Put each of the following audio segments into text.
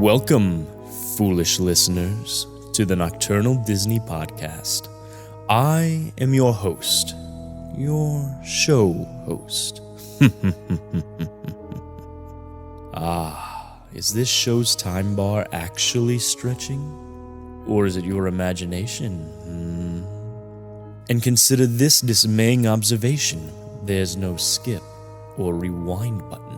Welcome, foolish listeners, to the Nocturnal Disney Podcast. I am your host, your show host. Is this show's time bar actually stretching? Or is it your imagination? And consider this dismaying observation. There's no skip or rewind button.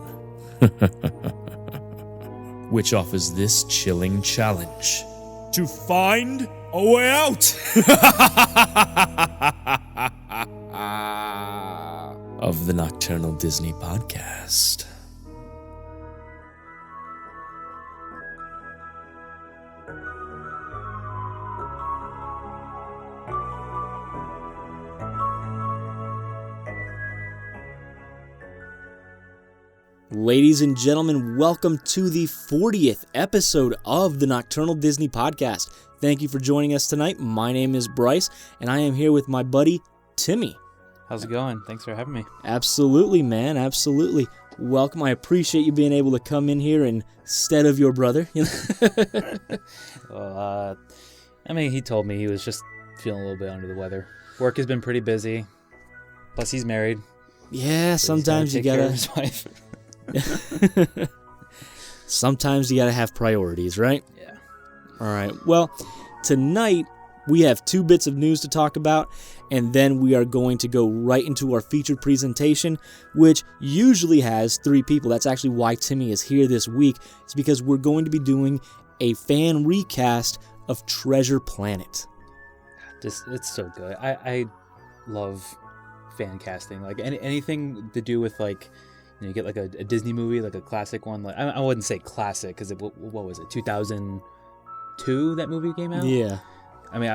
Which offers this chilling challenge. To find a way out! Of the Nocturnal Disney Podcast. Ladies and gentlemen, welcome to the 40th episode of the Nocturnal Disney Podcast. Thank you for joining us tonight. My name is Brice, and I am here with my buddy, Timmy. How's it going? Thanks for having me. Absolutely, man. Absolutely. Welcome. I appreciate you being able to come in here instead of your brother. Well, he told me he was just feeling a little bit under the weather. Work has been pretty busy. Plus, he's married. Yeah, sometimes you gotta... his wife. Sometimes you gotta have priorities, right? Yeah. All right. Well, tonight we have two bits of news to talk about, and then we are going to go right into our featured presentation, which usually has three people. That's actually why Timmy is here this week. It's because we're going to be doing a fan recast of Treasure Planet. It's so good. I love fan casting. Like anything to do with you get like a Disney movie, like a classic one. Like I wouldn't say classic because what was it? 2002 that movie came out. Yeah. I'd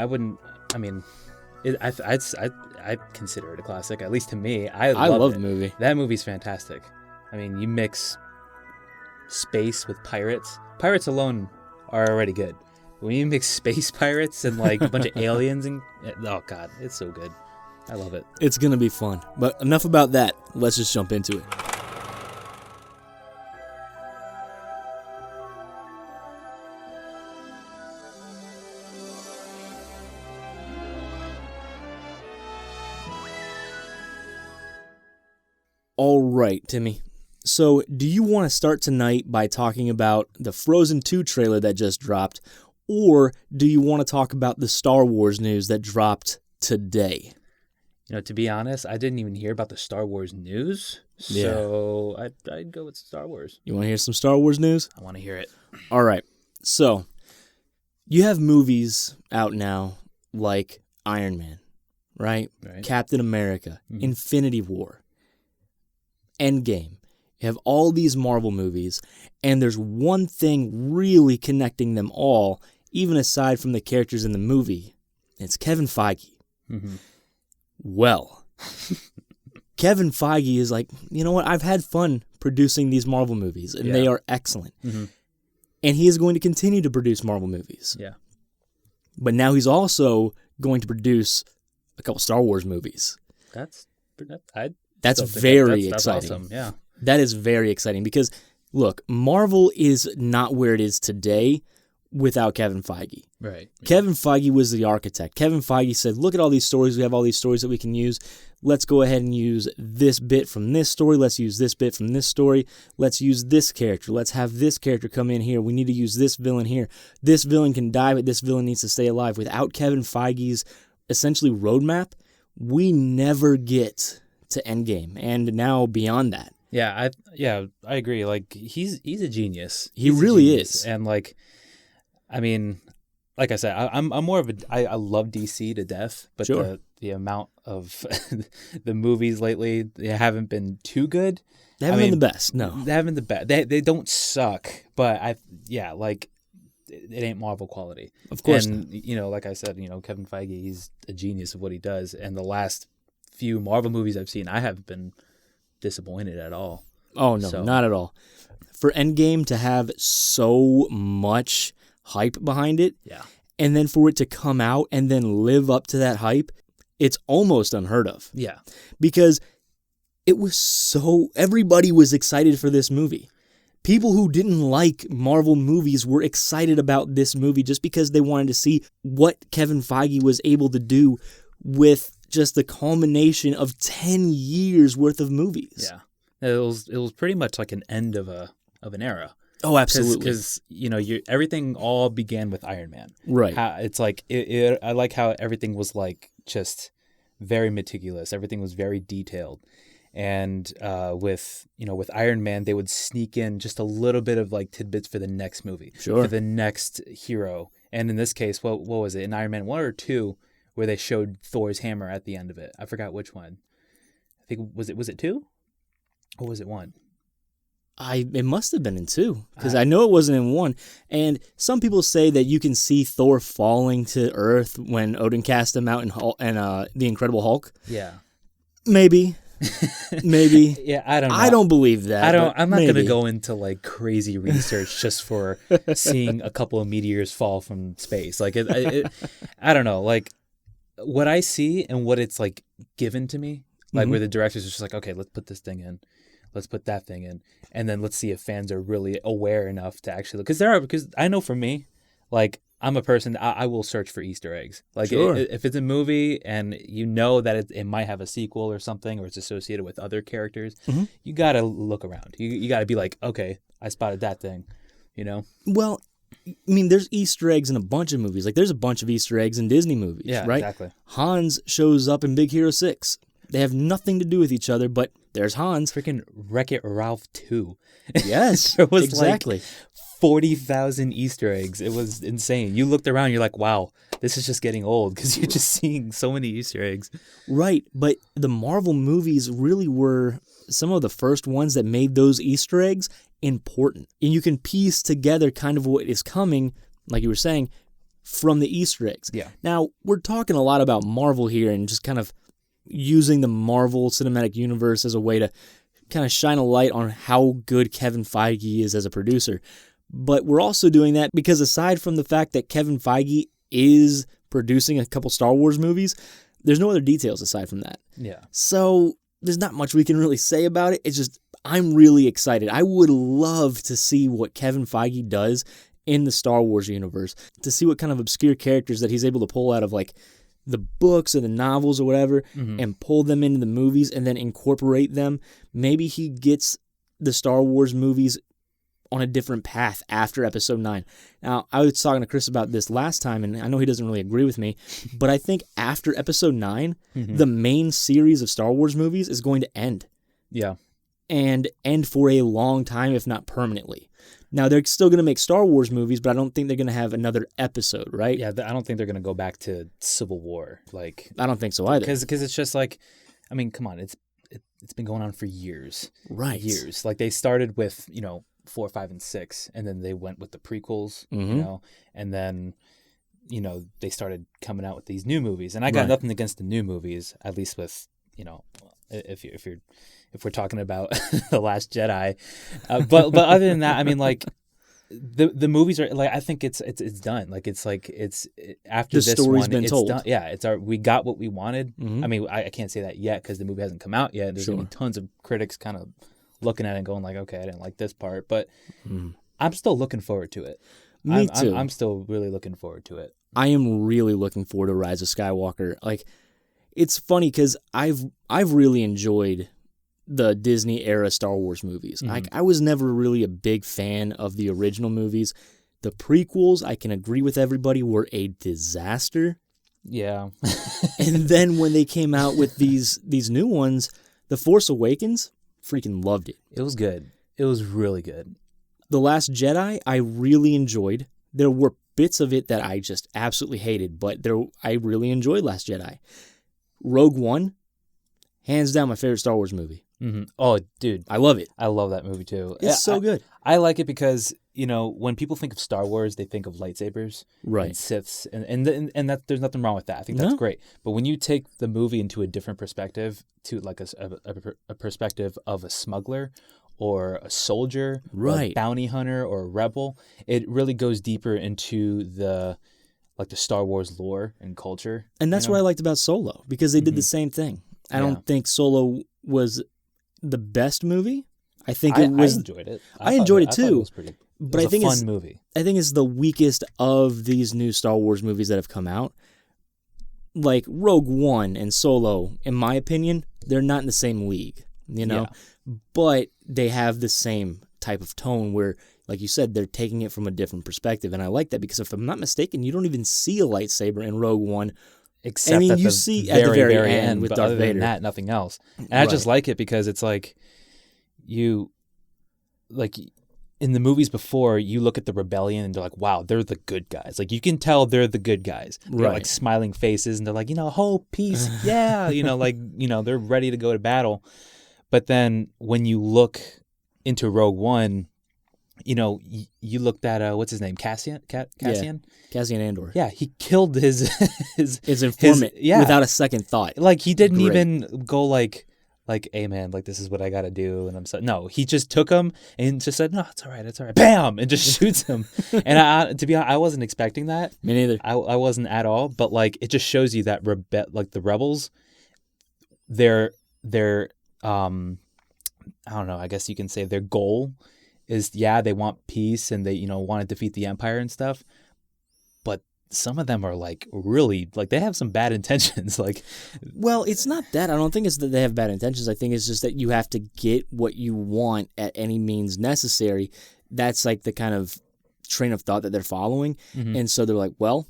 consider it a classic, at least to me. I love the movie. That movie's fantastic. You mix space with pirates. Pirates alone are already good. When you mix space pirates and like a bunch of aliens and oh god, it's so good. I love it. It's gonna be fun. But enough about that. Let's just jump into it. All right, Timmy. So, do you want to start tonight by talking about the Frozen 2 trailer that just dropped, or do you want to talk about the Star Wars news that dropped today? To be honest, I didn't even hear about the Star Wars news, so I'd go with Star Wars. You want to hear some Star Wars news? I want to hear it. All right. So, you have movies out now like Iron Man, right? Captain America, Infinity War, Endgame. You have all these Marvel movies, and there's one thing really connecting them all, even aside from the characters in the movie. It's Kevin Feige. Mm-hmm. Well, Kevin Feige is like, you know what? I've had fun producing these Marvel movies, and they are excellent. Mm-hmm. And he is going to continue to produce Marvel movies. Yeah. But now he's also going to produce a couple Star Wars movies. That's very exciting. That's awesome, yeah. That is very exciting because, look, Marvel is not where it is today without Kevin Feige. Right. Kevin Feige was the architect. Kevin Feige said, look at all these stories. We have all these stories that we can use. Let's go ahead and use this bit from this story. Let's use this bit from this story. Let's use this character. Let's have this character come in here. We need to use this villain here. This villain can die, but this villain needs to stay alive. Without Kevin Feige's essentially roadmap, we never get to Endgame, and now beyond that. I agree. Like he's a genius. He really is. And like I said, I'm more of I love DC to death, but sure. the amount of the movies lately, they haven't been too good. They haven't been the best. No, they haven't been the best. They don't suck, but it ain't Marvel quality. Of course. And like I said, Kevin Feige, he's a genius of what he does. And the last few Marvel movies I've seen, I haven't been disappointed at all. Oh no, not at all. For Endgame to have so much hype behind it, and then for it to come out and then live up to that hype, it's almost unheard of. Yeah. Because it was everybody was excited for this movie. People who didn't like Marvel movies were excited about this movie just because they wanted to see what Kevin Feige was able to do with just the culmination of 10 years worth of movies. Yeah. It was pretty much like an end of an era. Oh, absolutely. Because everything all began with Iron Man. Right. It's like I like how everything was like just very meticulous. Everything was very detailed. And with Iron Man, they would sneak in just a little bit of like tidbits for the next movie, Sure, for the next hero. And in this case, what was it, in Iron Man 1 or 2, where they showed Thor's hammer at the end of it? I forgot which one. I think was it 2, or was it 1? It must have been in 2, because I know it wasn't in 1. And some people say that you can see Thor falling to Earth when Odin cast him out in The Incredible Hulk. Yeah, maybe. Yeah, I don't know. I don't believe that. I'm not going to go into like crazy research just for seeing a couple of meteors fall from space. Like I don't know. Like what I see and what it's like given to me, like where the directors are just like, okay, let's put this thing in. Let's put that thing in, and then let's see if fans are really aware enough to actually look. Because I know for me, like I'm a person, I will search for Easter eggs. Like sure. if it's a movie and you know that it might have a sequel or something, or it's associated with other characters, you gotta look around. You gotta be like, okay, I spotted that thing. Well, I mean, there's Easter eggs in a bunch of movies. Like there's a bunch of Easter eggs in Disney movies. Yeah, right? Exactly. Hans shows up in Big Hero 6. They have nothing to do with each other, but there's Hans. Freaking Wreck-It Ralph 2. Yes, there was exactly. like 40,000 Easter eggs. It was insane. You looked around, you're like, wow, this is just getting old because you're just seeing so many Easter eggs. Right, but the Marvel movies really were some of the first ones that made those Easter eggs important. And you can piece together kind of what is coming, like you were saying, from the Easter eggs. Yeah. Now, we're talking a lot about Marvel here and just kind of using the Marvel Cinematic Universe as a way to kind of shine a light on how good Kevin Feige is as a producer. But we're also doing that because aside from the fact that Kevin Feige is producing a couple Star Wars movies, there's no other details aside from that. Yeah. So there's not much we can really say about it. It's just, I'm really excited. I would love to see what Kevin Feige does in the Star Wars universe, to see what kind of obscure characters that he's able to pull out of like the books or the novels or whatever, and pull them into the movies and then incorporate them. Maybe he gets the Star Wars movies on a different path after Episode 9. Now, I was talking to Chris about this last time, and I know he doesn't really agree with me, but I think after Episode 9, the main series of Star Wars movies is going to end. Yeah. And end for a long time, if not permanently. Now, they're still going to make Star Wars movies, but I don't think they're going to have another episode, right? Yeah, I don't think they're going to go back to Civil War. Like, I don't think so either. Because it's just like, I mean, come on, it's been going on for years. Right. Years. Like, they started with, 4, 5, and 6, and then they went with the prequels, and then, they started coming out with these new movies. And I got nothing against the new movies, at least with, if we're talking about The Last Jedi, but other than that, I mean, like the movies are like, I think it's done. Like it's after the this story's one, been it's told. done. Yeah, we got what we wanted. I mean, I can't say that yet because the movie hasn't come out yet. There's gonna be tons of critics kind of looking at it and going like, okay, I didn't like this part, but I'm still looking forward to it. Me too. I'm still really looking forward to it. I am really looking forward to Rise of Skywalker. Like, it's funny because I've really enjoyed the Disney era Star Wars movies. Like, I was never really a big fan of the original movies. The prequels, I can agree with everybody, were a disaster. Yeah. And then when they came out with these new ones, The Force Awakens, freaking loved it. It was good. It was really good. The Last Jedi, I really enjoyed. There were bits of it that I just absolutely hated, but I really enjoyed Last Jedi. Rogue One, hands down my favorite Star Wars movie. Oh, dude. I love it. I love that movie, too. It's so good. I like it because, when people think of Star Wars, they think of lightsabers and Siths, and that there's nothing wrong with that. I think that's great. But when you take the movie into a different perspective, to like a perspective of a smuggler or a soldier, or a bounty hunter or a rebel, it really goes deeper into the Star Wars lore and culture. And that's what I liked about Solo, because they did the same thing. I don't think Solo was the best movie. I think I enjoyed it. I enjoyed it thought too. It was pretty. But It was I think a it's fun movie. I think it's the weakest of these new Star Wars movies that have come out. Like Rogue One and Solo, in my opinion, they're not in the same league, you know? But they have the same type of tone where, like you said, they're taking it from a different perspective. And I like that because if I'm not mistaken, you don't even see a lightsaber in Rogue One. Except I mean, at you the see at the very end with but Darth other than Vader. that, nothing else. And I just like it because it's like in the movies before, you look at the rebellion and they're like, wow, they're the good guys. Like, you can tell they're the good guys. They got, like, smiling faces, and they're like, hope, peace, yeah. They're ready to go to battle. But then when you look into Rogue One, you looked at, what's his name? Cassian? Cassian Andor. Yeah, he killed his informant without a second thought. Like, he didn't even go like, hey man, like this is what I got to do, and I'm so no. He just took him and just said, no, it's all right, bam, and just shoots him. And to be honest, I wasn't expecting that. Me neither. I wasn't at all. But like, it just shows you that the rebels, their I don't know. I guess you can say their goal is they want peace and they want to defeat the Empire and stuff. But some of them are like really like they have some bad intentions. Like, well, it's not that. I don't think it's that they have bad intentions. I think it's just that you have to get what you want at any means necessary. That's like the kind of train of thought that they're following. Mm-hmm. And so they're like, well,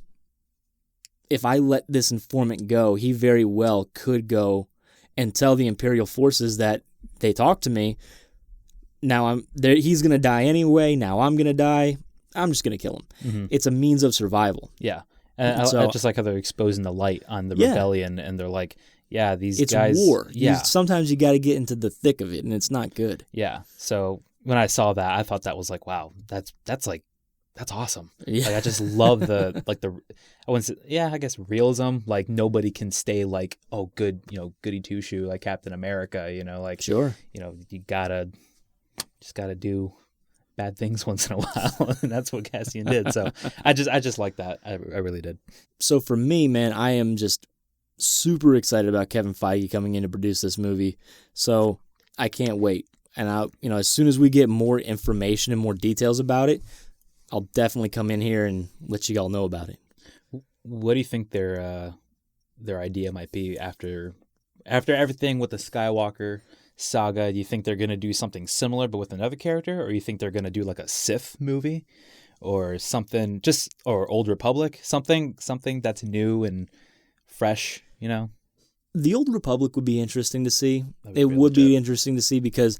if I let this informant go, he very well could go and tell the Imperial forces that they talked to me. Now I'm there. He's going to die anyway. Now I'm going to die. I'm just going to kill him. Mm-hmm. It's a means of survival. Yeah. And I just like how they're exposing the light on the rebellion, and they're like, these guys... It's war. Yeah. Sometimes you got to get into the thick of it, and it's not good. Yeah. So when I saw that, I thought that was like, wow, that's awesome. Yeah. Like, I just love the I wouldn't say, I guess realism. Like, nobody can stay like, oh, good, goody two shoe like Captain America. Like, sure, you just gotta do bad things once in a while, and that's what Cassian did. So I just like that. I really did. So for me, man, I am just super excited about Kevin Feige coming in to produce this movie. So I can't wait. And as soon as we get more information and more details about it, I'll definitely come in here and let you all know about it. What do you think their idea might be after everything with the Skywalker saga? Do you think they're going to do something similar but with another character, or you think they're going to do like a Sith movie or something, or Old Republic, something that's new and fresh, The Old Republic would be interesting to see. It would be interesting to see because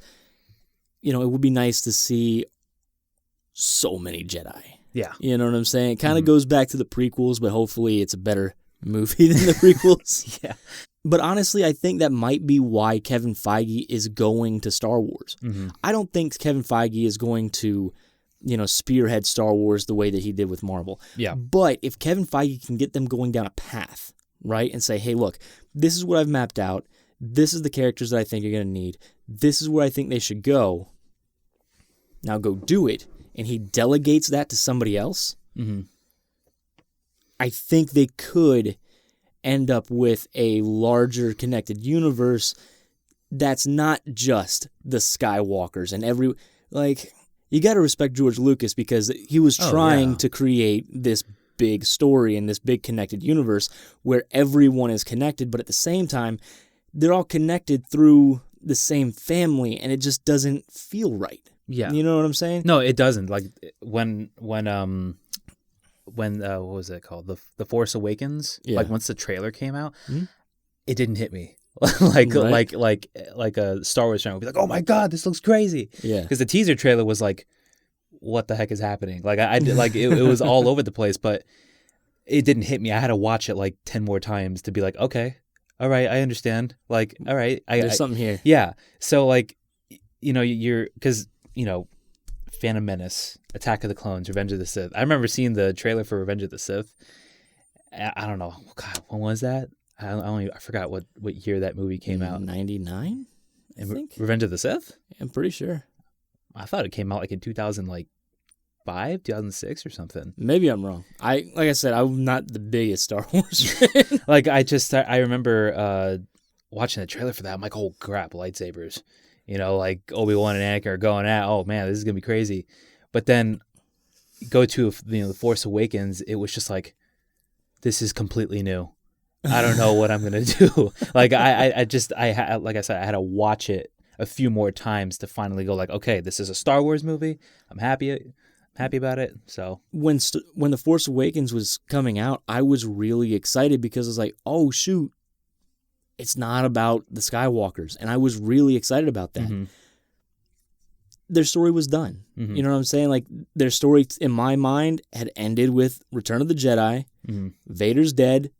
it would be nice to see so many Jedi. Yeah. You know what I'm saying? It kind of goes back to the prequels, but hopefully it's a better movie than the prequels. Yeah. But honestly, I think that might be why Kevin Feige is going to Star Wars. Mm-hmm. I don't think Kevin Feige is going to, spearhead Star Wars the way that he did with Marvel. Yeah. But if Kevin Feige can get them going down a path, right, and say, hey, look, this is what I've mapped out. This is the characters that I think you're going to need. This is where I think they should go. Now go do it. And he delegates that to somebody else. Mm-hmm. I think they could end up with a larger connected universe that's not just the Skywalkers and you got to respect George Lucas because he was trying to create this big story and this big connected universe where everyone is connected, but at the same time, they're all connected through the same family, and it just doesn't feel right. Yeah. You know what I'm saying? No, it doesn't. Like when what was it called? The Force Awakens? Yeah. Like once the trailer came out, it didn't hit me. like a Star Wars fan would be like, "Oh my god, this looks crazy." Yeah. Because the teaser trailer was like, "What the heck is happening?" Like I did, like it was all over the place, but it didn't hit me. I had to watch it like 10 more times to be like, "Okay. All right, I understand." Like, "All right, there's something here." Yeah. So like you're cuz Phantom Menace, Attack of the Clones, Revenge of the Sith. I remember seeing the trailer for Revenge of the Sith. I don't know. God, when was that? I forgot what year that movie came out. 99, I think. Revenge of the Sith? I'm pretty sure. I thought it came out like in 2005, 2006 or something. Maybe I'm wrong. Like I said, I'm not the biggest Star Wars fan. Like I remember watching the trailer for that. I'm like, oh crap, lightsabers. like Obi-Wan and Anakin are going at, oh man, this is gonna be crazy. But then go to the Force Awakens, it was just like, this is completely new. I don't know what I'm gonna do. Like I like I said, I had to watch it a few more times to finally go like, okay, this is a Star Wars movie. I'm happy about it. So when The Force Awakens was coming out, I was really excited because I was like, oh shoot, it's not about the Skywalkers, and I was really excited about that. Mm-hmm. Their story was done. Mm-hmm. You know what I'm saying? Like, their story in my mind had ended with Return of the Jedi. Mm-hmm. Vader's dead.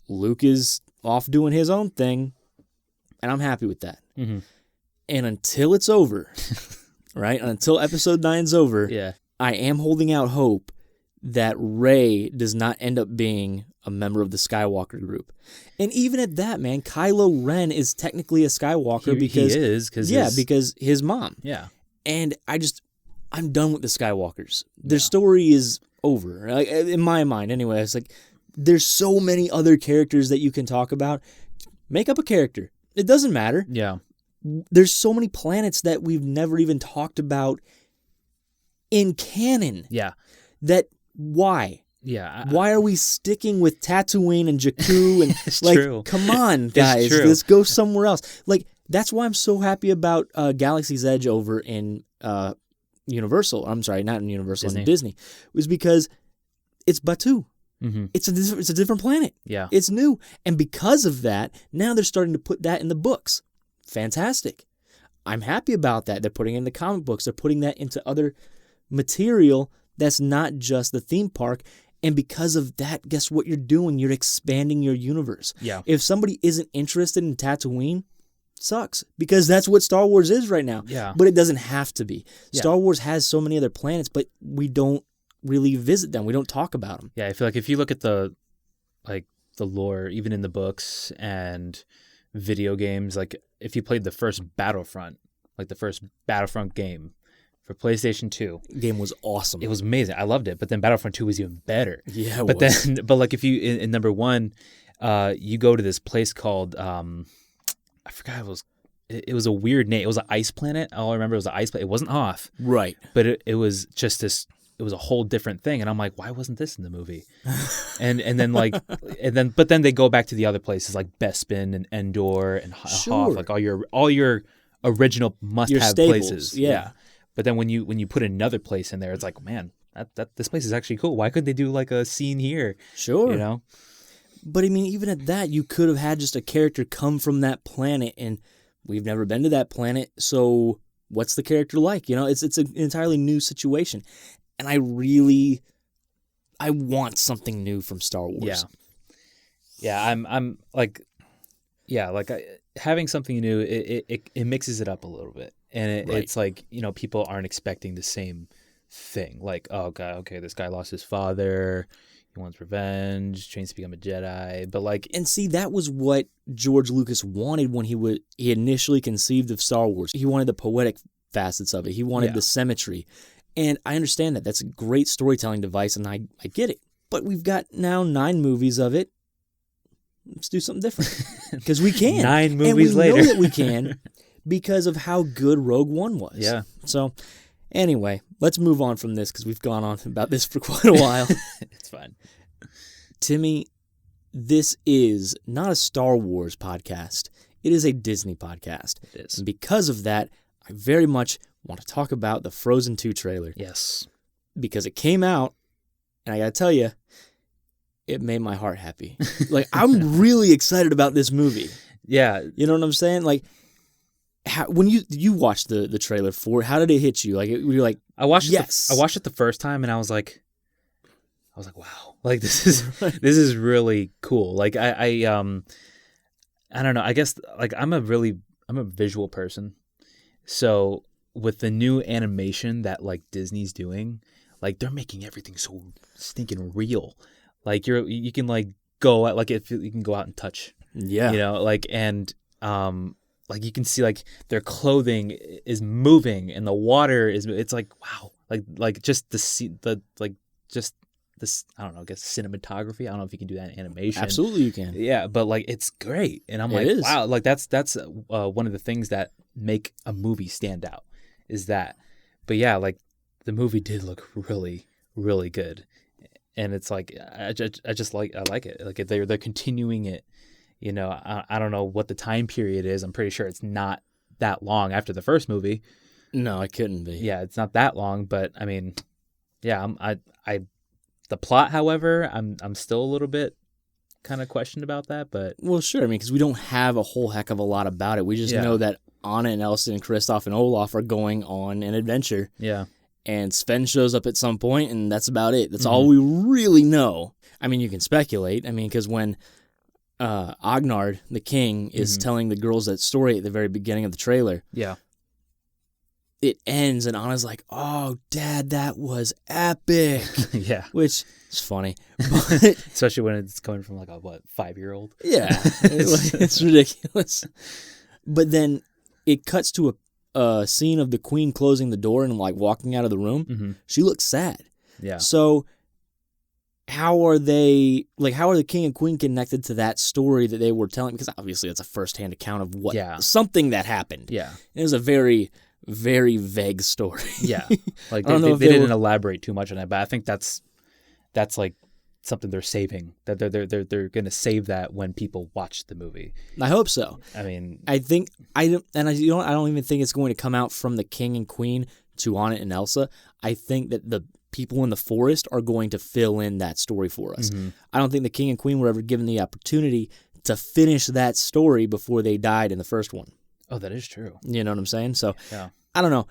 Luke is off doing his own thing, and I'm happy with that. Mm-hmm. And until it's over, right? Until Episode 9's over, Yeah. I am holding out hope that Rey does not end up being a member of the Skywalker group. And even at that, man, Kylo Ren is technically a Skywalker because he is, because his mom. Yeah. And I'm done with the Skywalkers. Their story is over, like, in my mind anyway. It's like, there's so many other characters that you can talk about. Make up a character. It doesn't matter. Yeah. There's so many planets that we've never even talked about in canon. Yeah. That, why? Yeah. Why are we sticking with Tatooine and Jakku? And It's like, true. come on, guys, true. let's go somewhere else. Like, that's why I'm so happy about Galaxy's Edge over in Universal. I'm sorry, not in Universal, in Disney. Was because it's Batuu. Mm-hmm. It's a different planet. Yeah. It's new, and because of that, now they're starting to put that in the books. Fantastic. I'm happy about that. They're putting it in the comic books. They're putting that into other material that's not just the theme park. And because of that, guess what you're doing? You're expanding your universe. Yeah. If somebody isn't interested in Tatooine, sucks, because that's what Star Wars is right now. Yeah. But it doesn't have to be. Yeah. Star Wars has so many other planets, but we don't really visit them. We don't talk about them. Yeah, I feel like if you look at the lore, even in the books and video games, like if you played the first Battlefront game for PlayStation 2, Game was awesome. it was amazing. I loved it. But then Battlefront 2 was even better. Yeah, But like if you in number 1, you go to this place called I forgot it was a weird name. It was an ice planet. All I remember was an ice planet. It wasn't Hoth. Right. But it was just this. It was a whole different thing, and I'm like, why wasn't this in the movie? But then they go back to the other places like Bespin and Endor and Hoth, like all your original must-have places. Yeah. But then when you put another place in there, it's like, man, that this place is actually cool. Why couldn't they do like a scene here? Sure. You know. But I mean, even at that, you could have had just a character come from that planet, and we've never been to that planet, so what's the character like? You know, it's an entirely new situation. And I want something new from Star Wars. Yeah. Yeah, I'm like, having something new, it mixes it up a little bit. And it's like, people aren't expecting the same thing. Like, oh, God, okay, this guy lost his father. He wants revenge, trains to become a Jedi. But like, and see, that was what George Lucas wanted when he initially conceived of Star Wars. He wanted the poetic facets of it. He wanted the symmetry. And I understand that. That's a great storytelling device, and I get it. But we've got now 9 movies of it. Let's do something different. Because we can. 9 movies later. And we know that we can because of how good Rogue One was. Yeah. So, anyway, let's move on from this because we've gone on about this for quite a while. It's fine. Timmy, this is not a Star Wars podcast. It is a Disney podcast. It is. And because of that, I very much want to talk about the Frozen 2 trailer. Yes. Because it came out, and I gotta tell you, it made my heart happy. Like, I'm really excited about this movie. Yeah. You know what I'm saying? Like, when you watched the trailer for it, how did it hit you? Like, were you like, I watched yes. I watched it the first time, and I was like, wow, like this is really cool. Like I don't know. I guess like I'm a visual person, so with the new animation that like Disney's doing, like they're making everything so stinking real. Like you can like go out, like if you can go out and touch, like, and like you can see like their clothing is moving and the water it's like, wow, like just the this, I don't know, I guess cinematography. I don't know if you can do that in animation. Absolutely, you can. Yeah, but like it's great, and I'm It like, is. wow, like that's one of the things that make a movie stand out is that. But yeah, like the movie did look really, really good, and it's like I like it. Like they're continuing it. You know, I don't know what the time period is. I'm pretty sure it's not that long after the first movie. No, it couldn't be. Yeah, it's not that long, but I mean, yeah, the plot, however, I'm still a little bit kind of questioned about that, but Well, sure. I mean, because we don't have a whole heck of a lot about it. We just know that Anna and Elsa and Kristoff and Olaf are going on an adventure. yeah, And Sven shows up at some point, and that's about it. That's all we really know. I mean, you can speculate. I mean, because when Agnard, the king, is telling the girls that story at the very beginning of the trailer, yeah, it ends, and Anna's like, "Oh, Dad, that was epic," yeah. which is funny. But Especially when it's coming from like a 5-year-old. yeah, it's ridiculous. But then it cuts to a scene of the queen closing the door and like walking out of the room. Mm-hmm. She looks sad. Yeah. So how are the king and queen connected to that story that they were telling? Because obviously it's a firsthand account of something that happened. Yeah. It was a very, very vague story. Yeah. Like I don't know if they didn't were... elaborate too much on it, but I think that's like something they're saving. That they're going to save that when people watch the movie. I hope so. I mean, I think I don't even think it's going to come out from the king and queen to Anna and Elsa. I think that the people in the forest are going to fill in that story for us. I don't think the king and queen were ever given the opportunity to finish that story before they died in the first one. oh, that is true. You know what I'm saying? So Yeah. I don't know.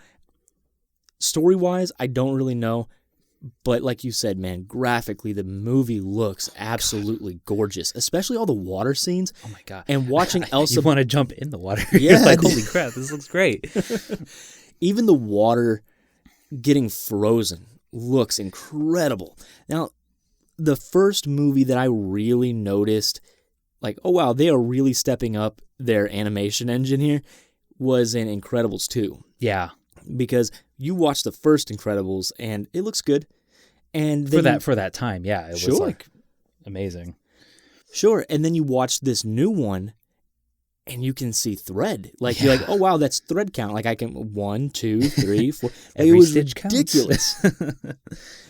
Story-wise, I don't really know. But like you said, man, graphically, the movie looks absolutely gorgeous, especially all the water scenes. Oh my God. And watching Elsa... You want to jump in the water. Yeah. You're like, holy crap, this looks great. Even the water getting frozen looks incredible. Now, the first movie that I really noticed, like, oh wow, they are really stepping up their animation engine here, was in Incredibles 2. Yeah. Because you watch the first Incredibles and it looks good. And then For that time, yeah. It was like amazing. Sure. And then you watch this new one and you can see thread. Like you're like, oh wow, that's thread count. Like I can 1, 2, 3, 4. Every it was stitch counts. ridiculous.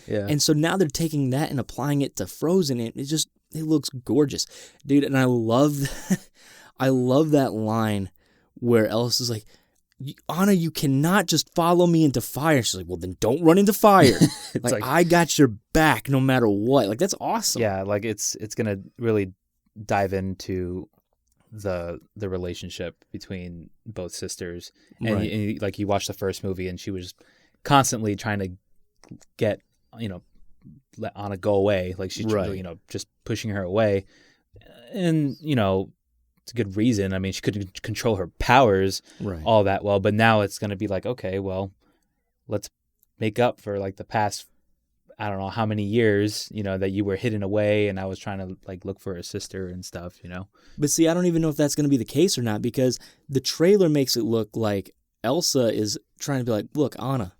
Yeah. And so now they're taking that and applying it to Frozen. It looks gorgeous, dude. And I love that line where Elsa's like, Anna, you cannot just follow me into fire. She's like, well, then don't run into fire. like I got your back no matter what. Like that's awesome. Yeah, like it's gonna really dive into the relationship between both sisters. And, Right. and like you watch the first movie and she was constantly trying to get, let Anna go away. Like she's, just pushing her away. And, it's a good reason. I mean, she couldn't control her powers all that well, but now it's going to be like, okay, well, let's make up for like the past, I don't know how many years, that you were hidden away and I was trying to like look for a sister and stuff, But see, I don't even know if that's going to be the case or not because the trailer makes it look like Elsa is trying to be like, look, Anna,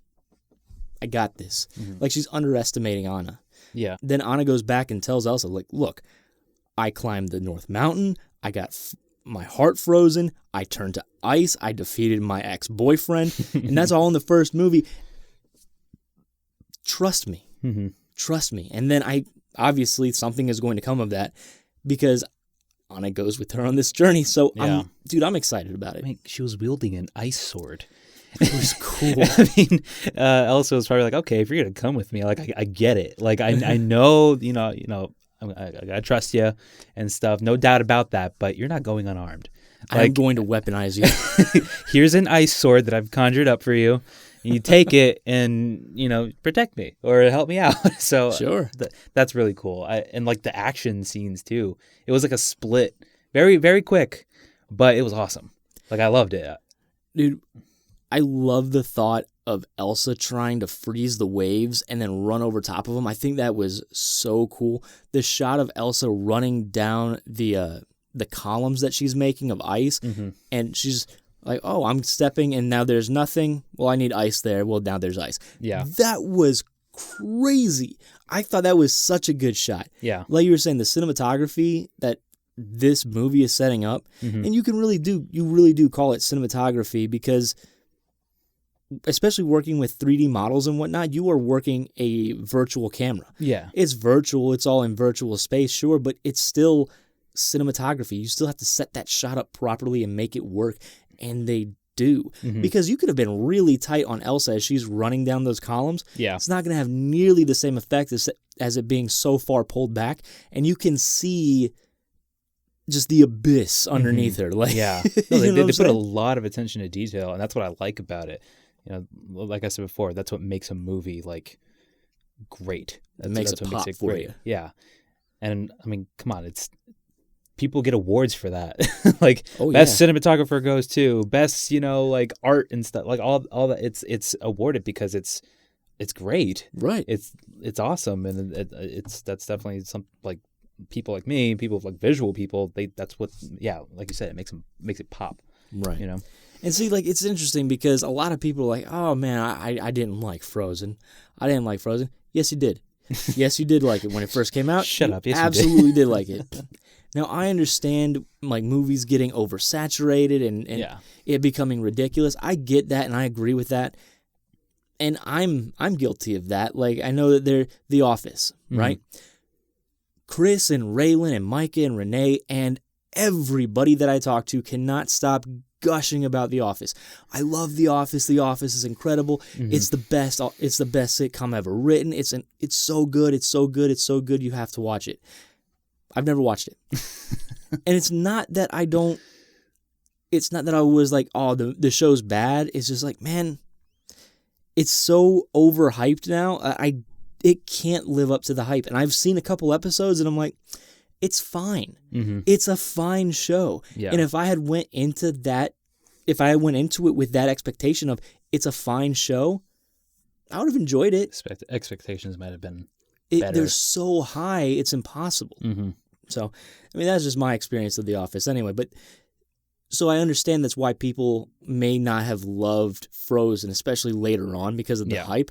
I got this. Mm-hmm. Like she's underestimating Anna. Yeah. Then Anna goes back and tells Elsa, like, look, I climbed the North Mountain. I got my heart frozen. I turned to ice. I defeated my ex-boyfriend. And that's all in the first movie. Trust me. Mm-hmm. Trust me. And then obviously something is going to come of that because Anna goes with her on this journey. So, I'm excited about it. I mean, she was wielding an ice sword. It was cool. I mean, Elsa was probably like, okay, if you're going to come with me, like, I get it. Like, I know, I trust you and stuff. No doubt about that, but you're not going unarmed. Like, I'm going to weaponize you. Here's an ice sword that I've conjured up for you. You take it and, protect me or help me out. So sure. That's really cool. And like the action scenes too. It was like a split. Very, very quick, but it was awesome. Like I loved it. Dude, I love the thought of Elsa trying to freeze the waves and then run over top of them. I think that was so cool. The shot of Elsa running down the columns that she's making of ice, and she's like, oh, I'm stepping and now there's nothing. Well, I need ice there. Well, now there's ice. Yeah. That was crazy. I thought that was such a good shot. Yeah. Like you were saying, the cinematography that this movie is setting up, and you really do call it cinematography because, especially working with 3D models and whatnot, you are working a virtual camera. Yeah. It's virtual. It's all in virtual space, sure, but it's still cinematography. You still have to set that shot up properly and make it work, and they do. Because you could have been really tight on Elsa as she's running down those columns. Yeah. It's not going to have nearly the same effect as it being so far pulled back, and you can see just the abyss underneath her. Like, yeah. No, they put a lot of attention to detail, and that's what I like about it. You know, like I said before, that's what makes a movie like great. That makes it pop for you. Yeah. And I mean, come on, it's people get awards for that. Like best cinematographer goes to best, like art and stuff. Like all that it's awarded because it's great. Right. It's awesome, and that's definitely some like people like me, people like visual people. That's what like you said, it makes it pop. Right. And see, like, it's interesting because a lot of people are like, oh, man, I didn't like Frozen. I didn't like Frozen. Yes, you did. Yes, you did like it when it first came out. Shut up. Yes, absolutely did like it. Now, I understand, like, movies getting oversaturated and it becoming ridiculous. I get that, and I agree with that. And I'm guilty of that. Like, I know that they're The Office, right? Chris and Raylan and Micah and Renee and everybody that I talk to cannot stop gushing about The Office. I love The Office. The Office is incredible. It's the best. It's the best sitcom ever written. It's so good. It's so good. It's so good. You have to watch it. I've never watched it, and it's not that I don't. It's not that I was like, oh, the show's bad. It's just like, man, it's so overhyped now. It can't live up to the hype, and I've seen a couple episodes, and I'm like, it's fine. It's a fine show. Yeah. And if I went into it with that expectation of it's a fine show, I would have enjoyed it. Expectations might have been better. They're so high, it's impossible. So, I mean, that's just my experience of The Office anyway. But so I understand that's why people may not have loved Frozen, especially later on because of the hype.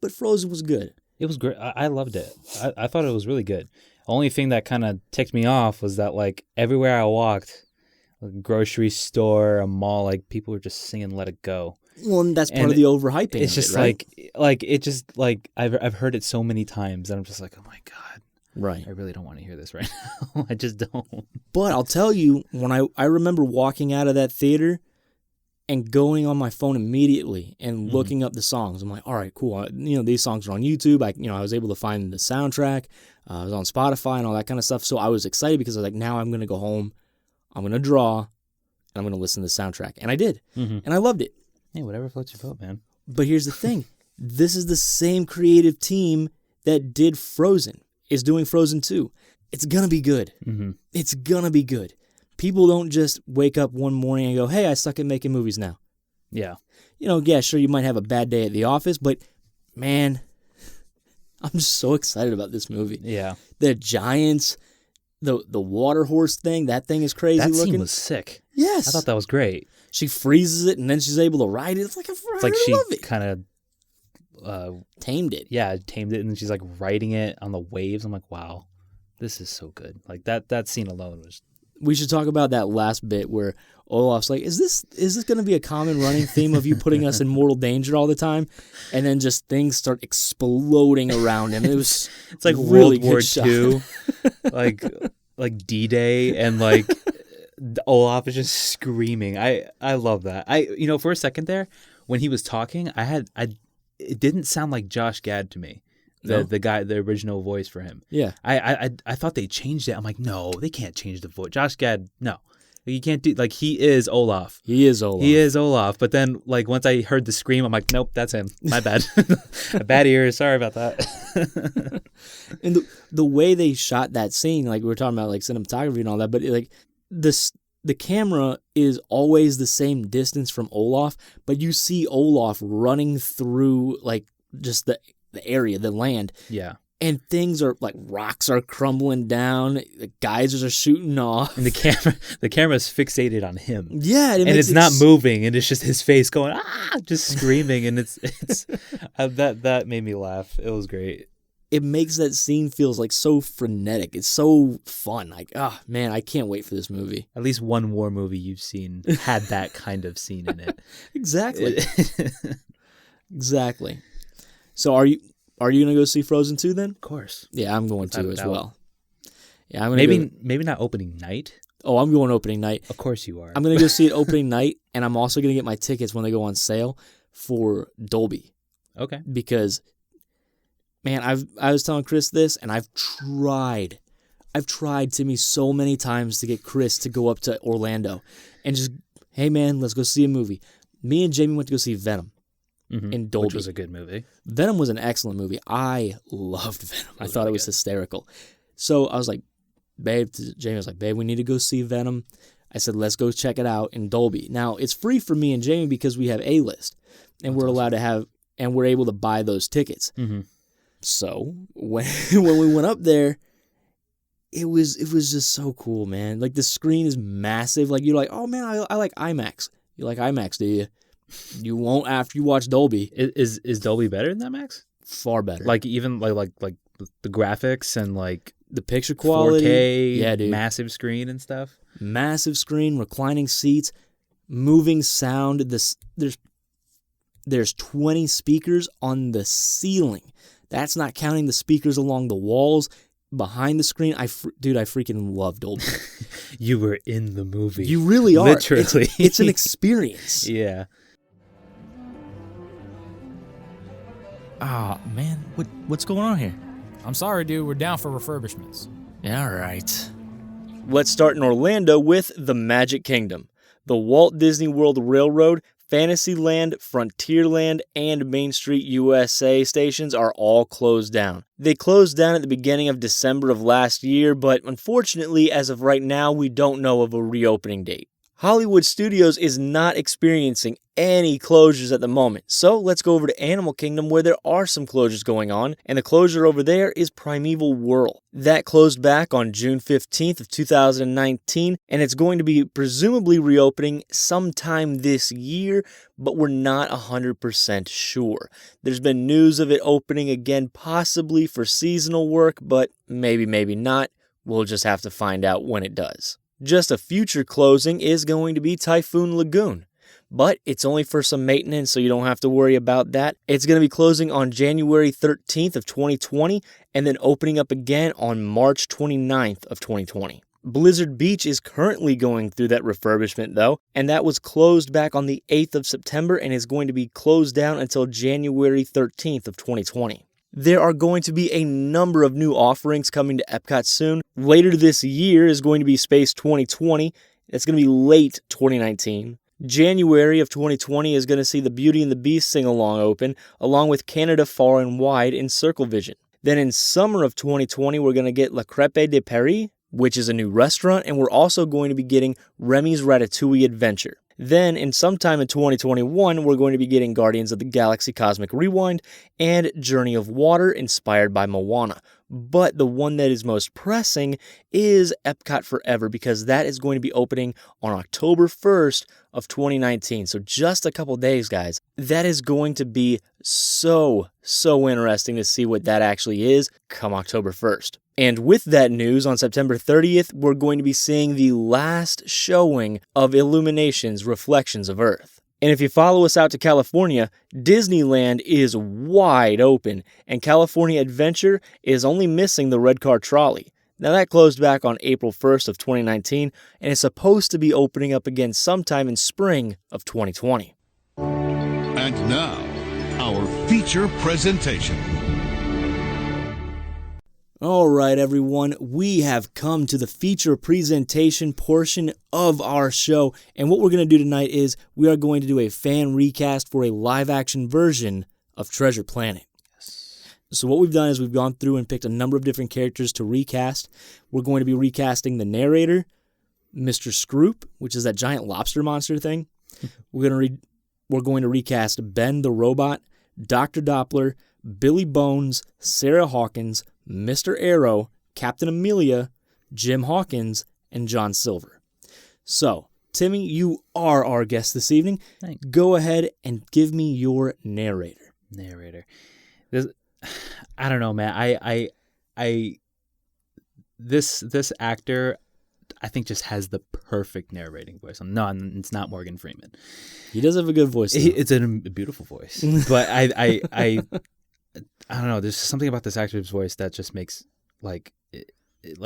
But Frozen was good. It was great. I loved it. I thought it was really good. Only thing that kind of ticked me off was that, like, everywhere I walked, a grocery store, a mall, like, people were just singing "Let It Go." Well, and that's part of the overhyping. It's just right? like it just like I've heard it so many times, and I'm just like, oh my god, right? I really don't want to hear this right now. I just don't. But I'll tell you, when I remember walking out of that theater and going on my phone immediately and looking up the songs. I'm like, all right, cool. These songs are on YouTube. I was able to find the soundtrack. I was on Spotify and all that kind of stuff. So I was excited because I was like, now I'm going to go home. I'm going to draw. And I'm going to listen to the soundtrack. And I did. And I loved it. Hey, whatever floats your boat, man. But here's the thing. This is the same creative team that did Frozen. Is doing Frozen 2. It's going to be good. It's going to be good. People don't just wake up one morning and go, hey, I suck at making movies now. Yeah. Sure, you might have a bad day at the office, but man, I'm just so excited about this movie. Yeah. The giants, the water horse thing, that thing is crazy looking. That scene was sick. Yes. I thought that was great. She freezes it and then she's able to ride it. It's like she kind of tamed it. Yeah, tamed it, and then she's like riding it on the waves. I'm like, wow, this is so good. Like that scene alone was. We should talk about that last bit where Olaf's like, is this going to be a common running theme of you putting us in mortal danger all the time? And then just things start exploding around him. It's like really World War II, like D-Day, and like Olaf is just screaming. I love that. For a second there when he was talking, it didn't sound like Josh Gad to me. The guy, the original voice for him. Yeah. I thought they changed it. I'm like, no, they can't change the voice. Josh Gad, no. You can't do, like, he is Olaf. He is Olaf. But then, like, once I heard the scream, I'm like, nope, that's him. My bad. Bad ears. Sorry about that. And the way they shot that scene, like we were talking about, like, cinematography and all that, but, like, the camera is always the same distance from Olaf, but you see Olaf running through, like, just the area, the land. Yeah. And things are like rocks are crumbling down, the geysers are shooting off. And the camera's fixated on him. Yeah. And it's not moving, and it's just his face going, just screaming. And it's that made me laugh. It was great. it makes that scene feels like so frenetic. It's so fun. Like, man, I can't wait for this movie. At least one war movie you've seen had that kind of scene in it. Exactly. Exactly. So are you gonna go see Frozen 2 then? Of course. Yeah, I'm going to as well. Yeah, I'm maybe gonna maybe not opening night. Oh, I'm going opening night. Of course you are. I'm gonna go see it opening night, and I'm also gonna get my tickets when they go on sale for Dolby. Okay. Because, man, I was telling Chris this, and I've tried Timmy so many times to get Chris to go up to Orlando and just, hey man, let's go see a movie. Me and Jamie went to go see Venom in Dolby. Which was a good movie. Venom was an excellent movie. I loved Venom. I thought it was hysterical. So I was like, babe, Jamie was like, babe, we need to go see Venom. I said, let's go check it out in Dolby. Now, it's free for me and Jamie because we have A-List, and we're allowed to have, and we're able to buy those tickets. Mm-hmm. So when we went up there, it was just so cool, man. Like, the screen is massive. Like, you're like, oh man, I like IMAX. You like IMAX, do you? You won't after you watch Dolby. Is Dolby better than IMAX? Far better. Like even like the graphics and like the picture quality, 4K, yeah, dude. massive screen and stuff. Massive screen, reclining seats, moving sound. There's 20 speakers on the ceiling. That's not counting the speakers along the walls behind the screen. Dude, I freaking love Dolby. You were in the movie. You really are. Literally. It's an experience. Yeah. Ah, man, what's going on here? I'm sorry, dude. We're down for refurbishments. Yeah, all right. Let's start in Orlando with the Magic Kingdom. The Walt Disney World Railroad, Fantasyland, Frontierland, and Main Street USA stations are all closed down. They closed down at the beginning of December of last year, but unfortunately, as of right now, we don't know of a reopening date. Hollywood Studios is not experiencing any closures at the moment, so let's go over to Animal Kingdom where there are some closures going on, and the closure over there is Primeval Whirl. That closed back on June 15th of 2019, and it's going to be presumably reopening sometime this year, but we're not 100% sure. There's been news of it opening again possibly for seasonal work, but maybe not. We'll just have to find out when it does. Just a future closing is going to be Typhoon Lagoon, but it's only for some maintenance, so you don't have to worry about that. It's going to be closing on January 13th of 2020 and then opening up again on March 29th of 2020. Blizzard Beach is currently going through that refurbishment though, and that was closed back on the 8th of September and is going to be closed down until January 13th of 2020. There are going to be a number of new offerings coming to Epcot soon. Later this year is going to be Space 2020. It's going to be late 2019. January of 2020 is going to see the Beauty and the Beast sing-along open, along with Canada Far and Wide in Circle Vision. Then in summer of 2020, we're going to get La Crêpe de Paris, which is a new restaurant, and we're also going to be getting Remy's Ratatouille Adventure. Then, in sometime in 2021, we're going to be getting Guardians of the Galaxy Cosmic Rewind and Journey of Water inspired by Moana. But the one that is most pressing is Epcot Forever because that is going to be opening on October 1st of 2019. So just a couple days, guys. That is going to be so interesting to see what that actually is come October 1st. And with that news, on September 30th, we're going to be seeing the last showing of Illumination's Reflections of Earth. And if you follow us out to California, Disneyland is wide open, and California Adventure is only missing the red car trolley. Now that closed back on April 1st of 2019, and is supposed to be opening up again sometime in spring of 2020. And now, our feature presentation. All right, everyone, we have come to the feature presentation portion of our show, and what we're going to do tonight is we are going to do a fan recast for a live-action version of Treasure Planet. So what we've done is we've gone through and picked a number of different characters to recast. We're going to be recasting the narrator, Mr. Scroop, which is that giant lobster monster thing. We're going to recast Ben the Robot, Dr. Doppler, Billy Bones, Sarah Hawkins, Mr. Arrow, Captain Amelia, Jim Hawkins, and John Silver. So, Timmy, you are our guest this evening. Thanks. Go ahead and give me your narrator. Narrator. I don't know, man. This actor, I think, just has the perfect narrating voice. No, it's not Morgan Freeman. He does have a good voice. It's a beautiful voice, but I don't know. There's something about this actor's voice that just makes like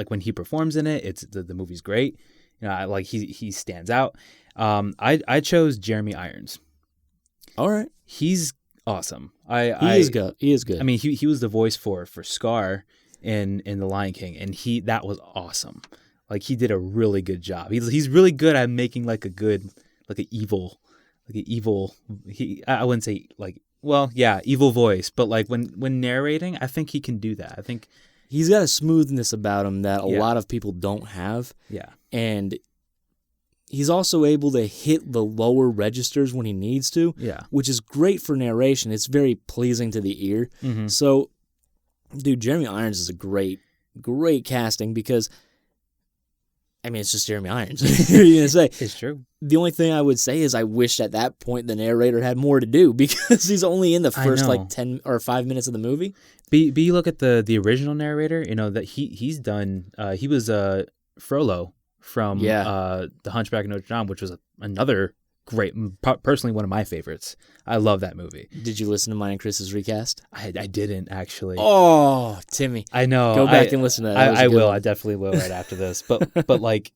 when he performs in it, it's the movie's great. You know, he stands out. I chose Jeremy Irons. All right, he's awesome. He is good. I mean, he was the voice for Scar in The Lion King, and that was awesome. Like, he did a really good job. He's really good at making like an evil. I wouldn't say evil voice, but like when narrating, I think he can do that. I think he's got a smoothness about him that a lot of people don't have. Yeah, and he's also able to hit the lower registers when he needs to. Yeah, which is great for narration. It's very pleasing to the ear. Mm-hmm. So, dude, Jeremy Irons is a great casting because, I mean, it's just Jeremy Irons. What are you going to say? It's true. The only thing I would say is I wish at that point the narrator had more to do because he's only in the first 10 or 5 minutes of the movie. But you look at the original narrator, you know, that he's done, he was Frollo from The Hunchback of Notre Dame, which was another great, personally one of my favorites. I love that movie. Did you listen to mine and Chris's recast? I didn't, actually. Oh, Timmy. I know. Go back and listen to that. I will. I definitely will right after this. But like,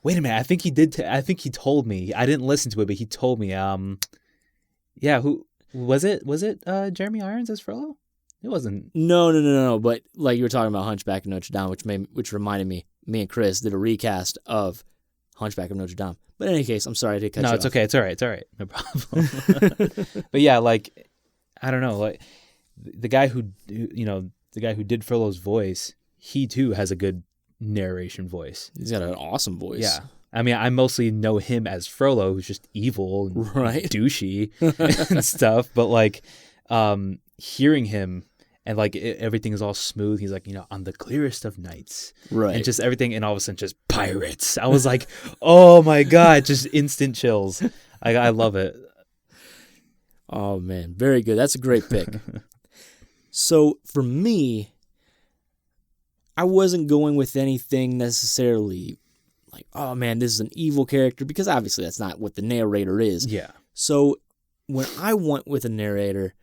wait a minute. I think he did. I think he told me. I didn't listen to it, but he told me. Yeah. Who was it? Was it Jeremy Irons as Frollo? It wasn't. No. But like you were talking about Hunchback of Notre Dame, which reminded me and Chris did a recast of Hunchback of Notre Dame. But in any case, I'm sorry to cut you off. No, it's okay. It's all right. It's all right. No problem. But yeah, like, I don't know. Like, the guy who did Frollo's voice, he too has a good narration voice. He's got an awesome voice. Yeah. I mean, I mostly know him as Frollo, who's just evil and douchey and stuff. But like, hearing him and like everything is all smooth. He's like, you know, on the clearest of nights, right? And just everything, and all of a sudden, just pirates. I was like, oh my god, just instant chills. I love it. Oh man, very good. That's a great pick. So for me, I wasn't going with anything necessarily like, oh man, this is an evil character, because obviously that's not what the narrator is. Yeah. So when I went with a narrator,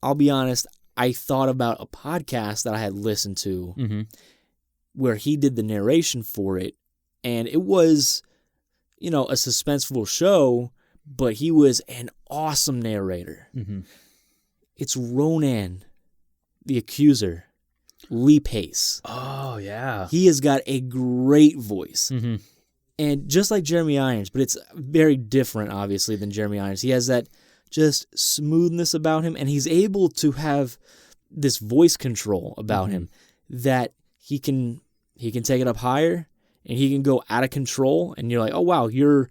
I'll be honest, I thought about a podcast that I had listened to where he did the narration for it, and it was, you know, a suspenseful show, but he was an awesome narrator. Mm-hmm. It's Ronan, the Accuser, Lee Pace. Oh, yeah. He has got a great voice. Mm-hmm. And just like Jeremy Irons, but it's very different, obviously, than Jeremy Irons. He has that just smoothness about him, and he's able to have this voice control about him that he can take it up higher, and he can go out of control, and you're like, oh wow, you're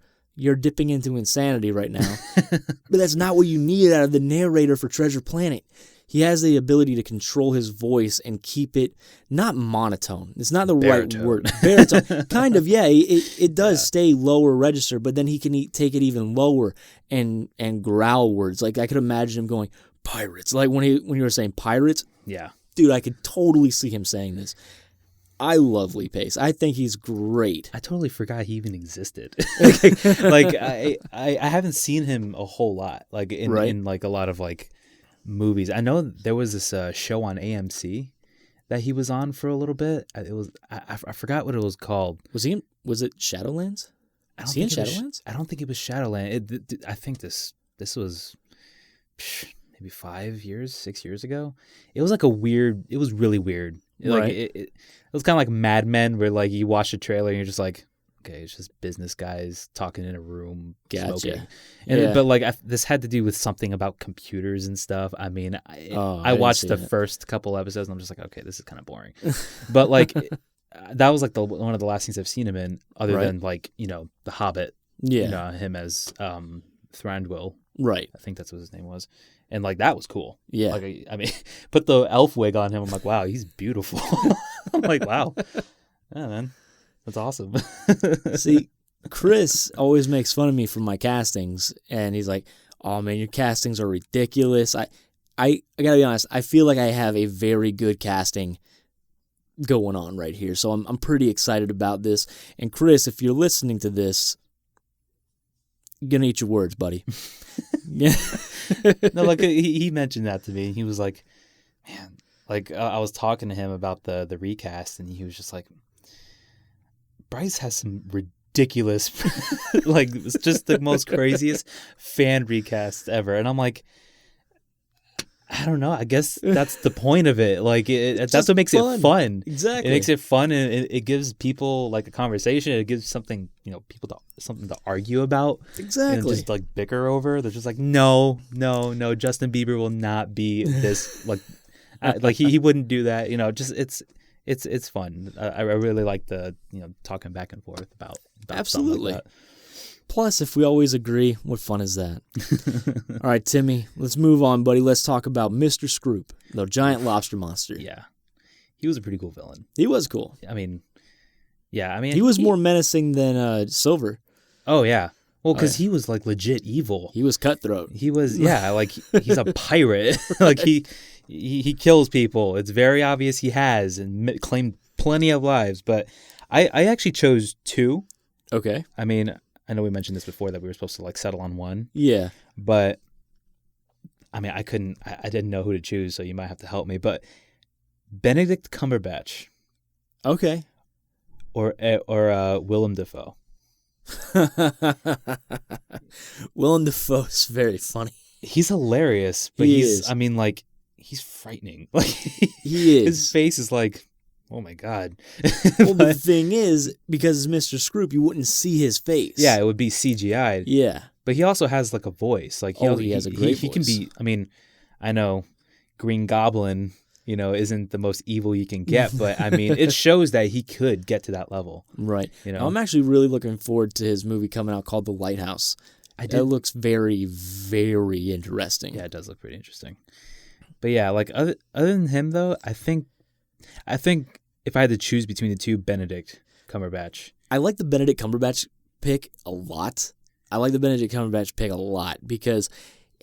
dipping into insanity right now. But that's not what you need out of the narrator for Treasure Planet. He has the ability to control his voice and keep it not monotone. It's not the baritone. right word. Baritone. Kind of, yeah. It does stay lower register, but then he can take it even lower and growl words. Like I could imagine him going, pirates. Like when you were saying pirates. Yeah. Dude, I could totally see him saying this. I love Lee Pace. I think he's great. I totally forgot he even existed. like I haven't seen him a whole lot. Like in like a lot of like movies. I know there was this show on AMC that he was on for a little bit. It was I forgot what it was called. Was it Shadowlands? Was he in Shadowlands? I don't think it was Shadowlands. I think this was maybe 6 years ago. It was like it was really weird. Like it was kind of like Mad Men, where like you watch a trailer and you're just like, okay, it's just business guys talking in a room, smoking. And but like this had to do with something about computers and stuff. I mean, I watched the first couple episodes and I'm just like, okay, this is kind of boring. But like that was like one of the last things I've seen him in, other than like, you know, The Hobbit. Yeah, you know, him as Thranduil. Right, I think that's what his name was. And like that was cool. Yeah, like I mean, put the elf wig on him. I'm like, wow, he's beautiful. I'm like, wow, yeah, man, that's awesome. See, Chris always makes fun of me for my castings, and he's like, "Oh man, your castings are ridiculous." I gotta be honest, I feel like I have a very good casting going on right here. So I'm pretty excited about this. And Chris, if you're listening to this, you're gonna eat your words, buddy. Yeah. No, like he mentioned that to me. He was like, man, like I was talking to him about the recast, and he was just like, Brice has some ridiculous, like it's just the most craziest fan recast ever. And I'm like, I don't know. I guess that's the point of it. Like that's what makes it fun. Exactly. It makes it fun, and it gives people like a conversation. It gives something, people something to argue about. Exactly. And just like bicker over. They're just like, no. Justin Bieber will not be this. Like he wouldn't do that. Just it's fun. I really like the talking back and forth about absolutely. Like that. Plus, if we always agree, what fun is that? All right, Timmy, let's move on, buddy. Let's talk about Mr. Scroop, the giant lobster monster. Yeah, he was a pretty cool villain. He was cool. I mean, he was more menacing than Silver. Oh yeah, well, because he was like legit evil. He was cutthroat. He was like he's a pirate. Like he kills people. It's very obvious he has and claimed plenty of lives. But I actually chose 2. Okay. I mean, I know we mentioned this before that we were supposed to like settle on 1. Yeah. But I mean, I didn't know who to choose, so you might have to help me. But Benedict Cumberbatch. Okay. Or Willem Dafoe. Willem Dafoe's very funny. He's hilarious, but I mean, like, he's frightening. Like he is. His face is like, oh my god. Well, the thing is, because it's Mr. Scroop, you wouldn't see his face. Yeah, it would be CGI'd. Yeah. But he also has like a voice. Like he has a great voice. He can be. I mean, I know Green Goblin, isn't the most evil you can get, but I mean, it shows that he could get to that level. Right. I'm actually really looking forward to his movie coming out called The Lighthouse. It looks very, very interesting. Yeah, it does look pretty interesting. But yeah, like other than him though, I think if I had to choose between the two, Benedict Cumberbatch. I like the Benedict Cumberbatch pick a lot. Because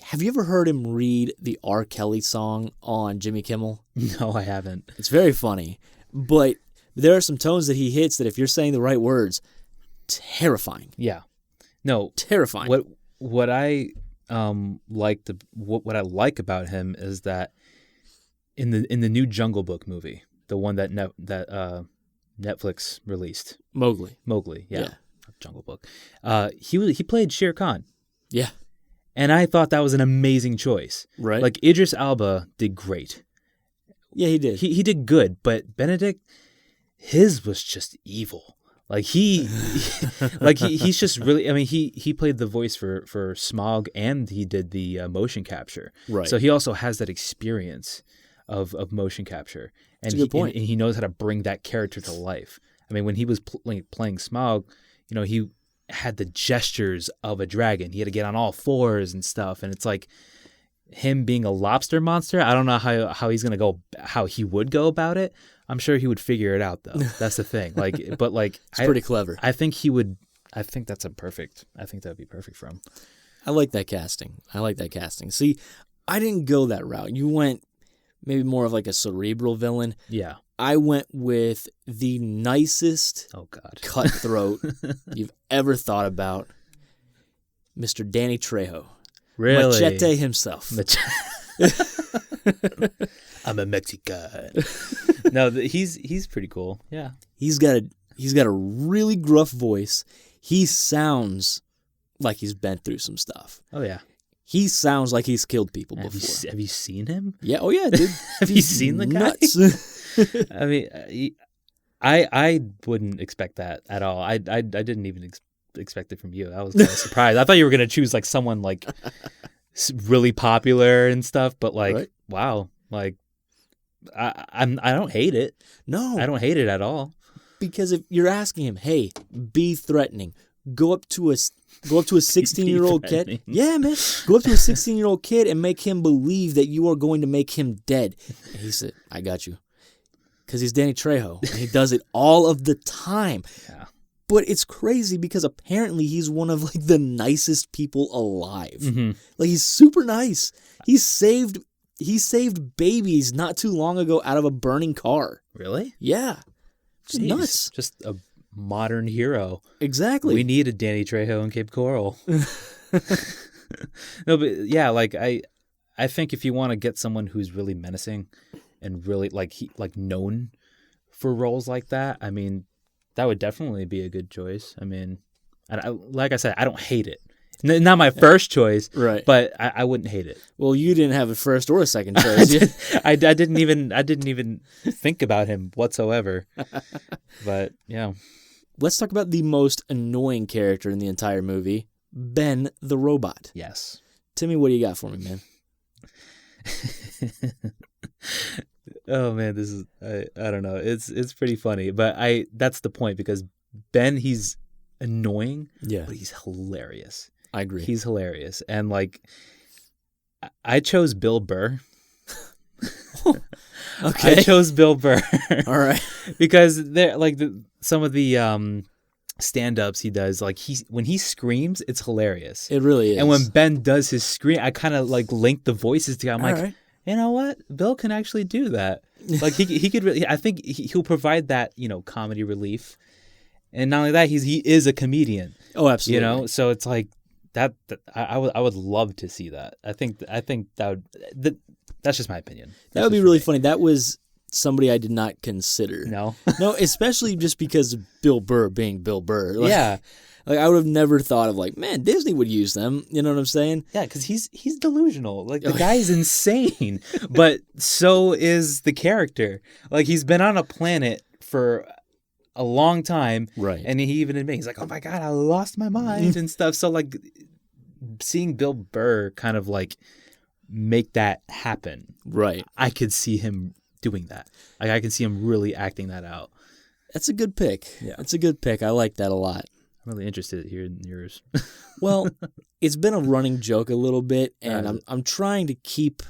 have you ever heard him read the R. Kelly song on Jimmy Kimmel? No, I haven't. It's very funny. But there are some tones that he hits that if you're saying the right words, terrifying. Yeah. No. Terrifying. What I what I like about him is that in the new Jungle Book movie, the one that Netflix released, Mowgli, yeah. Jungle Book. He played Shere Khan. Yeah. And I thought that was an amazing choice. Right. Like Idris Elba did great. Yeah, he did. He did good, but Benedict, his was just evil. Like he's just really. I mean, he played the voice for Smaug, and he did the motion capture. Right. So he also has that experience of motion capture, and that's a good point. And he knows how to bring that character to life. I mean, when he was playing Smaug, he had the gestures of a dragon. He had to get on all fours and stuff, and it's like him being a lobster monster. I don't know how he's gonna go, how he would go about it. I'm sure he would figure it out though. That's the thing. It's pretty clever. I think he would. I think that would be perfect for him. I like that casting. See, I didn't go that route. You went maybe more of like a cerebral villain. Yeah. I went with the nicest cutthroat you've ever thought about, Mr. Danny Trejo. Really? Machete himself. I'm a Mexican. No, he's pretty cool. Yeah. He's got a really gruff voice. He sounds like he's been through some stuff. Oh yeah. He sounds like he's killed people before. Have you seen him? Yeah. Oh yeah, dude. Have you seen the guy? I mean, I wouldn't expect that at all. I didn't even expect it from you. I was kind of surprised. I thought you were gonna choose like someone like really popular and stuff, but like, right? Wow, like I don't hate it. No, I don't hate it at all. Because if you're asking him, hey, be threatening, go up to a 16-year-old kid. Yeah, man. Go up to a 16-year-old kid and make him believe that you are going to make him dead. And he said, I got you. Because he's Danny Trejo. And he does it all of the time. Yeah. But it's crazy because apparently he's one of like the nicest people alive. Mm-hmm. Like he's super nice. He saved He saved babies not too long ago out of a burning car. Really? Yeah. Just Jeez. nuts. Just a modern hero. Exactly. We need a Danny Trejo in Cape Coral. No, but yeah, like I think if you want to get someone who's really menacing and really like known for roles like that, I mean, that would definitely be a good choice. I mean, like I said, I don't hate it. Not my first choice, right? But I wouldn't hate it. Well, you didn't have a first or a second choice. I didn't even think about him whatsoever. But yeah, let's talk about the most annoying character in the entire movie, Ben the robot. Yes, Timmy, what do you got for me, man? Oh man, this is I don't know. It's pretty funny, but that's the point, because Ben, he's annoying, but he's hilarious. I agree. He's hilarious, and like I chose Bill Burr. Okay, I chose Bill Burr. All right, because they're like some of the stand-ups he does, like when he screams, it's hilarious. It really is. And when Ben does his scream, I kind of like link the voices together. I'm like, right. You know what? Bill can actually do that. Like he could really, I think he'll provide that, comedy relief. And not only that, he is a comedian. Oh, absolutely. So it's like that I would love to see that. I think that's just my opinion. That would be really funny. That was somebody I did not consider. No, especially just because of Bill Burr being Bill Burr. Like, yeah. Like, I would have never thought of, like, man, Disney would use them. You know what I'm saying? Yeah, because he's delusional. Like, the guy's insane. But so is the character. Like, he's been on a planet for a long time. Right. And he even admits, he's like, oh my God, I lost my mind and stuff. So, like, seeing Bill Burr kind of, like, make that happen. Right. I could see him doing that. Like, I can see him really acting that out. That's a good pick. Yeah. That's a good pick. I like that a lot. I'm really interested to hear yours. Well, it's been a running joke a little bit, and I'm trying to keep.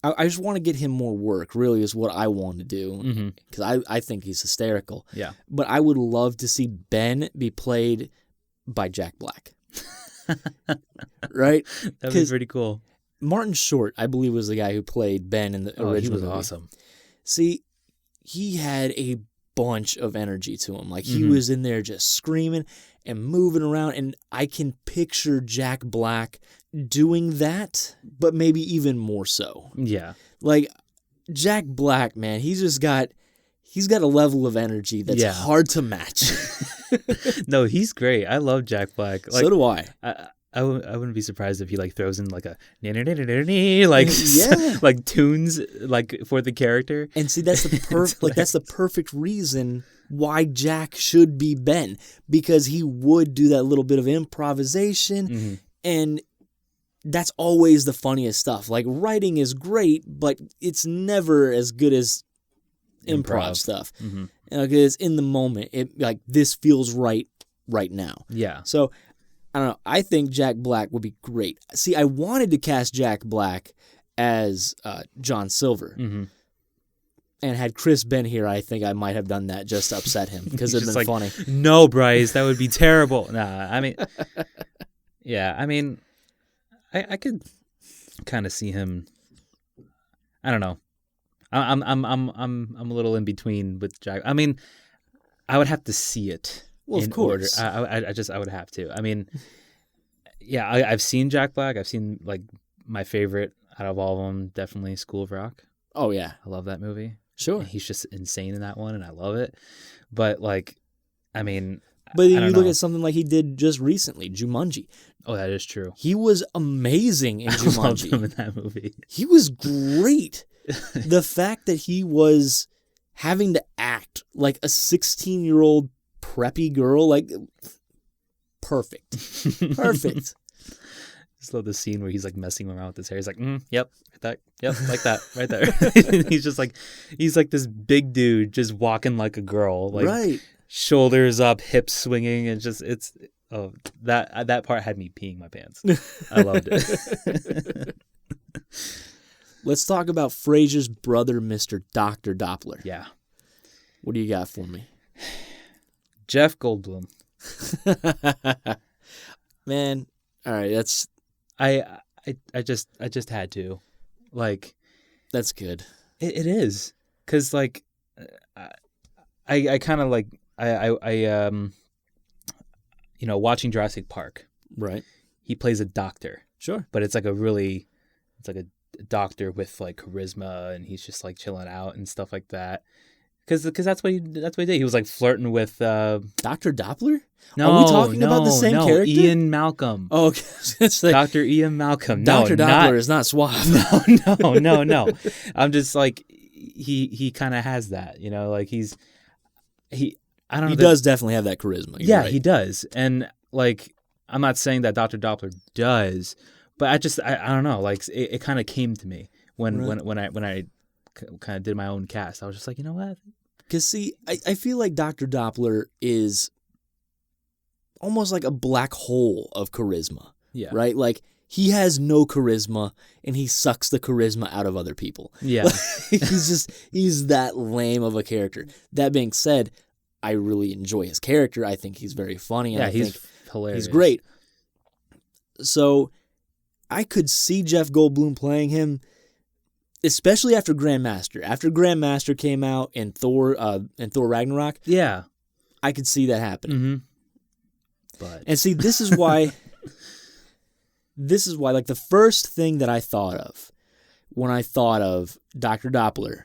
I just want to get him more work. Really, is what I want to do, because I think he's hysterical. Yeah, but I would love to see Ben be played by Jack Black. Right? That'd be pretty cool. Martin Short, I believe, was the guy who played Ben in the original. He was movie. awesome. See, he had a bunch of energy to him. Like, he was in there just screaming and moving around, and I can picture Jack Black doing that, but maybe even more so. Yeah. Like, Jack Black, man, he's got a level of energy that's hard to match. No, he's great. I love Jack Black. Like, so do I. I wouldn't be surprised if he like throws in like a like like tunes like for the character. And see, that's the that's the perfect reason why Jack should be Ben, because he would do that little bit of improvisation, and that's always the funniest stuff. Like, writing is great, but it's never as good as improv stuff. Because in the moment, it like this feels right now. Yeah. So I don't know. I think Jack Black would be great. See, I wanted to cast Jack Black as John Silver. And had Chris been here, I think I might have done that just to upset him, because it'd been like, funny. No, Brice, that would be terrible. Nah, I mean, yeah, I mean, I could kind of see him. I don't know. I'm a little in between with Jack. I mean, I would have to see it. Well, of course. I would have to. I mean, yeah, I've seen Jack Black. I've seen, like, my favorite out of all of them, definitely School of Rock. Oh, yeah. I love that movie. Sure. And he's just insane in that one, and I love it. But, like, I mean, but you look at something like he did just recently, Jumanji. Oh, that is true. He was amazing in Jumanji. I loved him in that movie. He was great. The fact that he was having to act like a 16-year-old preppy girl, like, perfect. Just love the scene where he's like messing around with his hair. He's like, yep, like that, right there. he's like this big dude just walking like a girl, like, right, shoulders up, hips swinging, and just that part had me peeing my pants. I loved it. Let's talk about Frasier's brother, Mr. Dr. Doppler. Yeah. What do you got for me? Jeff Goldblum. Man, all right, that's I just had to. Like, That's good. it is. Because, like, I kind of like, watching Jurassic Park, Right. he plays a doctor, Sure. but it's like a doctor with like charisma, and he's just like chilling out and stuff like that. Because that's what he did. He was like flirting with Dr. Doppler? no, Are we talking about the same character? Ian Malcolm. Oh, okay. It's like, Dr. Ian Malcolm. No, Dr. Doppler is not suave. No. I'm just like he kind of has that, like he I don't know. He does definitely have that charisma. You're right. He does. And like I'm not saying that Dr. Doppler does, but I don't know, like it kind of came to me when I kind of did my own cast. I was just like, you know what? Because, see, I feel like Dr. Doppler is almost like a black hole of charisma. Yeah. Right? Like, he has no charisma, and he sucks the charisma out of other people. Yeah. He's that lame of a character. That being said, I really enjoy his character. I think he's very funny. And He's think hilarious. He's great. So, I could see Jeff Goldblum playing him, especially after Grandmaster. After Grandmaster came out in Thor Ragnarok, Yeah. I could see that happening. Mm-hmm. But And see, this is why like the first thing that I thought of when I thought of Dr. Doppler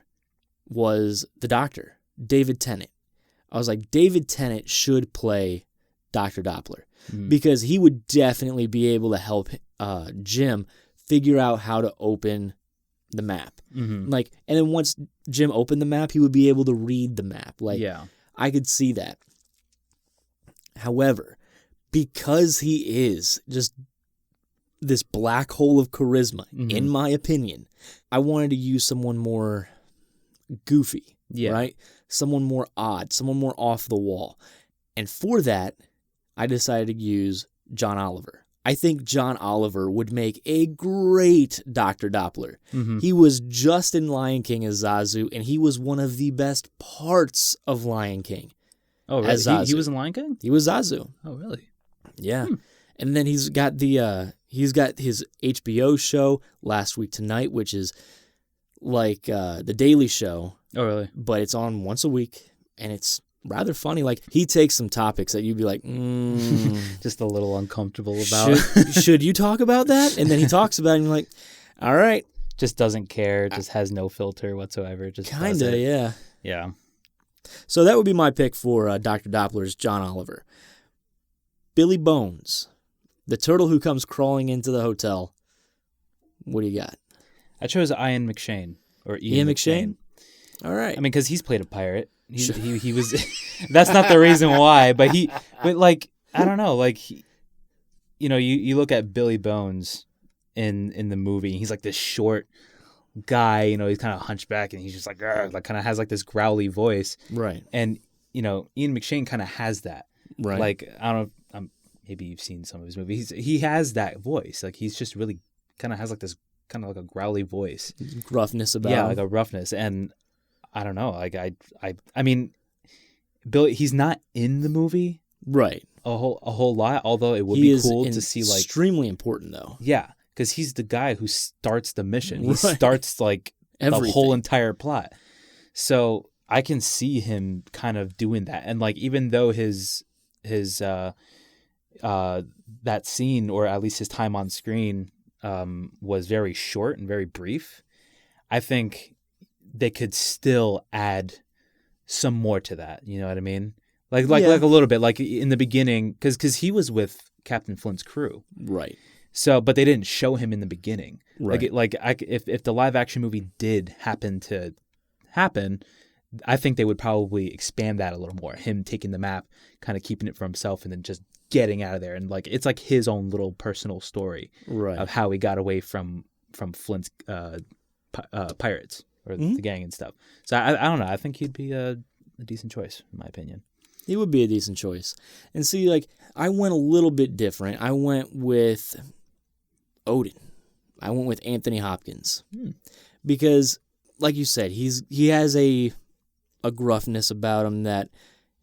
was the Doctor, David Tennant. I was like, David Tennant should play Dr. Doppler because he would definitely be able to help Jim figure out how to open the map. mm-hmm. Like, and then once Jim opened the map, he would be able to read the map. Like, yeah. I could see that. However, because he is just this black hole of charisma, in my opinion, I wanted to use someone more goofy, right? Someone more odd, someone more off the wall. And for that, I decided to use John Oliver. I think John Oliver would make a great Dr. Doppler. Mm-hmm. He was just in Lion King as Zazu, and he was one of the best parts of Lion King. Oh, as really? He Zazu. was in Lion King? He was Zazu. Oh, really? Yeah. And then he's got his HBO show Last Week Tonight, which is like The Daily Show. Oh, really? But it's on once a week, and it's rather funny. Like, he takes some topics that you'd be like, Just a little uncomfortable about. should you talk about that? And then he talks about it, and you're like, all right. Just doesn't care. Just has no filter whatsoever. Just does Kind of, it. yeah. Yeah. So that would be my pick for Dr. Doppler's John Oliver. Billy Bones, the turtle who comes crawling into the hotel. What do you got? I chose Ian McShane. Or Ian McShane? All right. I mean, because he's played a pirate. He was. That's not the reason why, but like, I don't know, like, you look at Billy Bones in the movie. He's like this short guy. He's kind of hunchback, and he's just like kind of has like this growly voice. Right. And Ian McShane kind of has that. Right. Like, I don't know. Maybe you've seen some of his movies. He has that voice. Like, he's just really kind of has like this kind of like a growly voice. Gruffness about Yeah, him. like a roughness. And I don't know. Like, I mean, Billy, he's not in the movie Right. a whole lot, although it would He be is cool to see, like, extremely important, though. yeah, because he's the guy who starts the mission. He Right. starts like the Everything. whole entire plot. So I can see him kind of doing that. And like, even though his that scene, or at least his time on screen, was very short and very brief, I think they could still add some more to that. You know what I mean? Like a little bit, like in the beginning, because he was with Captain Flint's crew, Right. so, but they didn't show him in the beginning. Right. If the live action movie did happen, I think they would probably expand that a little more. Him taking the map, kind of keeping it for himself, and then just getting out of there. And like, it's like his own little personal story Right. of how he got away from Flint's pirates or the gang and stuff. So I don't know. I think he'd be a decent choice, in my opinion. He would be a decent choice. And see, like, I went a little bit different. I went with Odin. I went with Anthony Hopkins. Because, like you said, he has a gruffness about him that,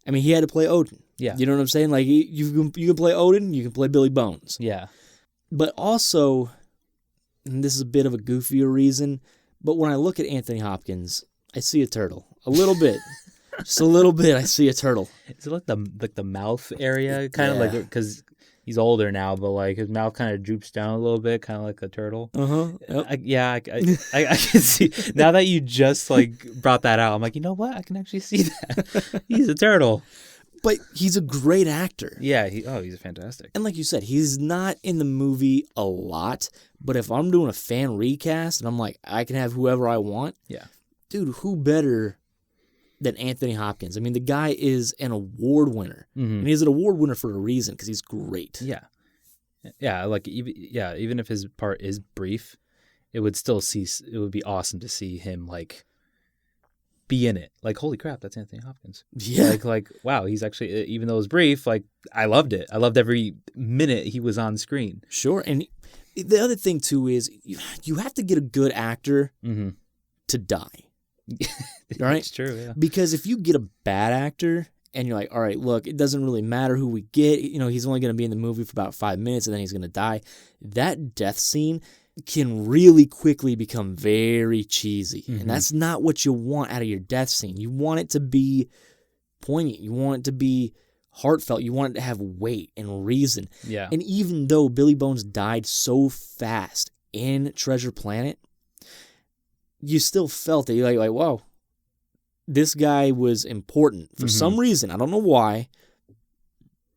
I mean, he had to play Odin. Yeah. You know what I'm saying? Like, you can play Odin, you can play Billy Bones. Yeah. But also, and this is a bit of a goofier reason, but when I look at Anthony Hopkins, I see a turtle. A little bit. Just a little bit, I see a turtle. Is it like the mouth area, kind of Yeah. like, because he's older now, but like his mouth kind of droops down a little bit, kind of like a turtle. Yep. I can see now that you just like brought that out. I'm like, you know what? I can actually see that. He's a turtle. But he's a great actor. Yeah. He's fantastic. And like you said, he's not in the movie a lot, but if I'm doing a fan recast and I'm like, I can have whoever I want, Yeah. dude, who better than Anthony Hopkins? I mean, the guy is an award winner. Mm-hmm. And he's an award winner for a reason, because he's great. Yeah. Yeah. Like, even if his part is brief, it would be awesome to see him like be in it. Like, holy crap, that's Anthony Hopkins. Yeah. Like, wow, he's actually, even though it was brief, like, I loved it. I loved every minute he was on screen. Sure. And the other thing, too, is you have to get a good actor Mm-hmm. to die. Right? It's true, yeah. Because if you get a bad actor and you're like, all right, look, it doesn't really matter who we get. You know, he's only going to be in the movie for about 5 minutes and then he's going to die. That death scene can really quickly become very cheesy. Mm-hmm. And that's not what you want out of your death scene. You want it to be poignant. You want it to be heartfelt. You want it to have weight and reason. Yeah. And even though Billy Bones died so fast in Treasure Planet, you still felt it. You're like, whoa, this guy was important for some reason. I don't know why,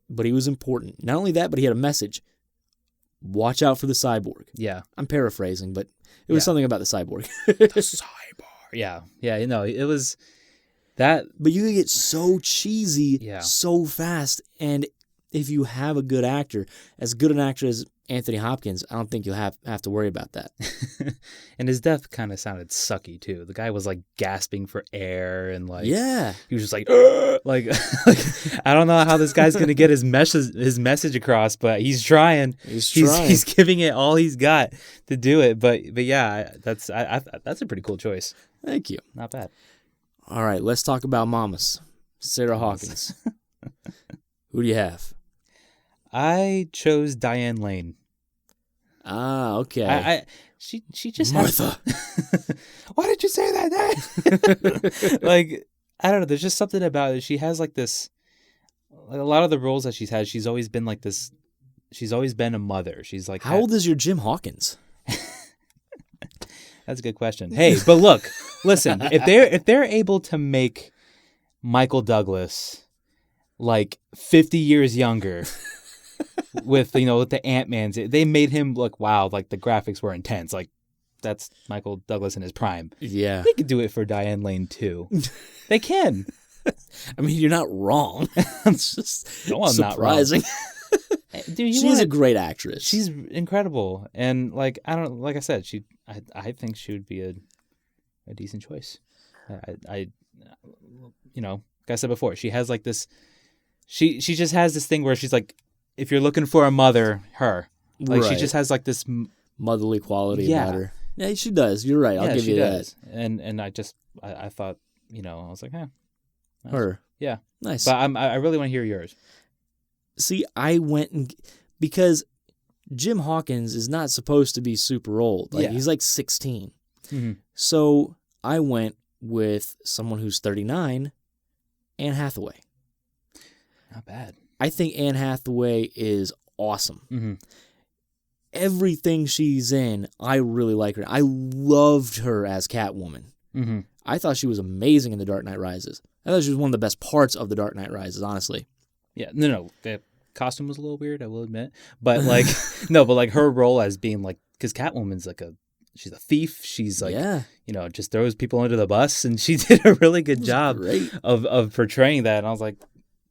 but he was important. Not only that, but he had a message. Watch out for the cyborg. Yeah. I'm paraphrasing, but it was something about the cyborg. The cyborg. Yeah. Yeah, you know, it was that. But you can get so cheesy Yeah. so fast. And if you have a good actor, as good an actor as Anthony Hopkins, I don't think you'll have to worry about that. And his death kind of sounded sucky too. The guy was like gasping for air and like, Yeah. he was just like, like I don't know how this guy's gonna get his message across, but he's trying. He's trying. He's giving it all he's got to do it. But yeah, that's a pretty cool choice. Thank you. Not bad. All right, let's talk about mamas. Sarah Hawkins. Who do you have? I chose Diane Lane. Ah, okay. She just Martha. Why did you say that? Like, I don't know. There's just something about it. She has like this. Like a lot of the roles that she's had, she's always been like this. She's always been a mother. She's like, How old is your Jim Hawkins? That's a good question. Hey, but look, listen. If they're able to make Michael Douglas like 50 years younger. With the Ant-Mans, they made him look, wow, like the graphics were intense. Like, that's Michael Douglas in his prime. Yeah. They could do it for Diane Lane too. They can. I mean, you're not wrong. It's just No, I'm not wrong. surprising. Dude, She's a great actress. She's incredible, and like I said, I think she would be a decent choice. Like I said before, she has like this. She just has this thing where she's like, if you're looking for a mother, her. Like, she Right. just has like this motherly quality Yeah. about her. Yeah, she does. You're right. I'll give she you does. And I thought, I was like, that. nice. Her. Yeah. Nice. But I really want to hear yours. See, I went because Jim Hawkins is not supposed to be super old. Like, Yeah. he's like 16. Mm-hmm. So I went with someone who's 39, Anne Hathaway. Not bad. I think Anne Hathaway is awesome. Mm-hmm. Everything she's in, I really like her. I loved her as Catwoman. Mm-hmm. I thought she was amazing in The Dark Knight Rises. I thought she was one of the best parts of The Dark Knight Rises, honestly. Yeah. No. The costume was a little weird, I will admit. But like, no, but like her role as being like, because Catwoman's like she's a thief. She's like, Yeah. just throws people under the bus, and she did a really good job great. of portraying that. And I was like,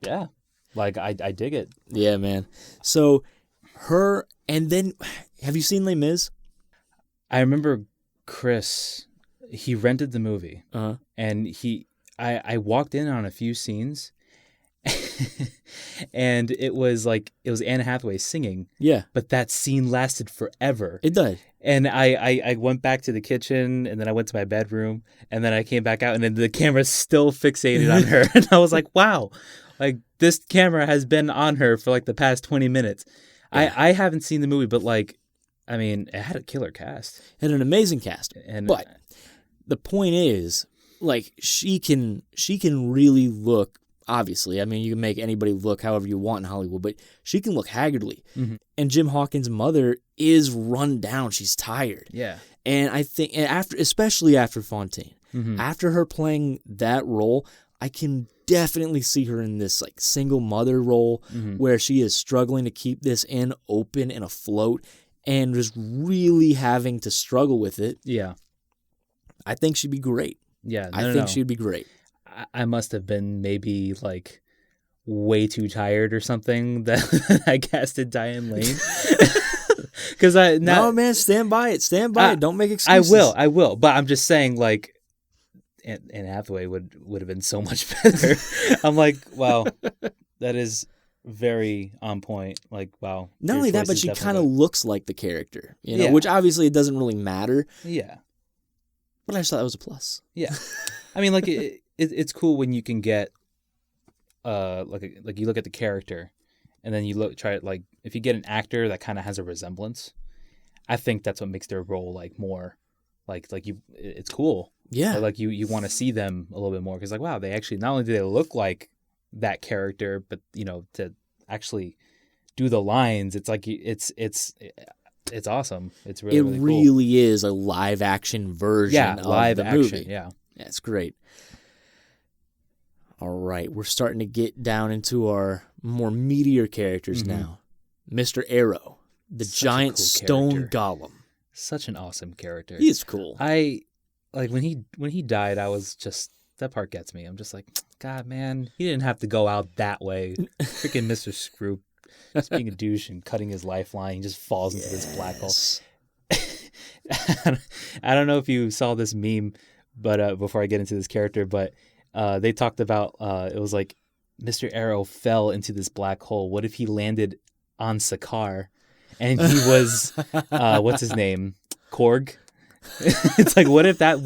yeah, like I dig it. Yeah, man. So her, and then, have you seen Les Mis? I remember Chris, he rented the movie, Uh-huh. and I walked in on a few scenes, and it was Anne Hathaway singing, Yeah, but that scene lasted forever. it does. And I went back to the kitchen, and then I went to my bedroom, and then I came back out, and then the camera's still fixated on her. And I was like, wow, like this camera has been on her for like the past 20 minutes. Yeah. I haven't seen the movie, but like I mean, it had a killer cast. Had an amazing cast. And But the point is, like, she can really look, obviously. I mean, you can make anybody look however you want in Hollywood, but she can look haggardly. Mm-hmm. And Jim Hawkins' mother is run down. She's tired. Yeah. And I think, especially after Fontaine, Mm-hmm. after her playing that role, I can definitely see her in this like single mother role where she is struggling to keep this inn open and afloat and just really having to struggle with it. Yeah. I think she'd be great. Yeah. I think she'd be great. I must have been maybe like way too tired or something that I casted Diane Lane. Because No, man, stand by it. Stand by it. Don't make excuses. I will. But I'm just saying, like, Anne Hathaway would have been so much better. I'm like, wow, that is very on point. Like, wow. Not your only that, choice but is she kind of definitely looks like the character, you know, Yeah. which obviously it doesn't really matter. good. Yeah. But I just thought that was a plus. Yeah. I mean, like, it's cool when you can get, like you look at the character, and then you try it, like, if you get an actor that kind of has a resemblance, I think that's what makes their role, like, more, like it's cool. Yeah. Or, like, you want to see them a little bit more, because, like, wow, they actually, not only do they look like that character, but, you know, to actually do the lines, it's like, it's awesome. It's really, It really cool. really is a live action version of live the action, movie. yeah. Yeah, it's great. All right, we're starting to get down into our more meatier characters now. Mr. Arrow, the Such a giant cool stone character. golem. Such an awesome character. He's cool. I like when he died, I was just, that part gets me. I'm just like, God, man, he didn't have to go out that way. Freaking Mr. Scroop, just being a douche and cutting his lifeline, he just falls into this black hole. I don't know if you saw this meme, but before I get into this character, but they talked about it was like Mr. Arrow fell into this black hole. What if he landed on Sakaar and he was what's his name? Korg? It's like, what if that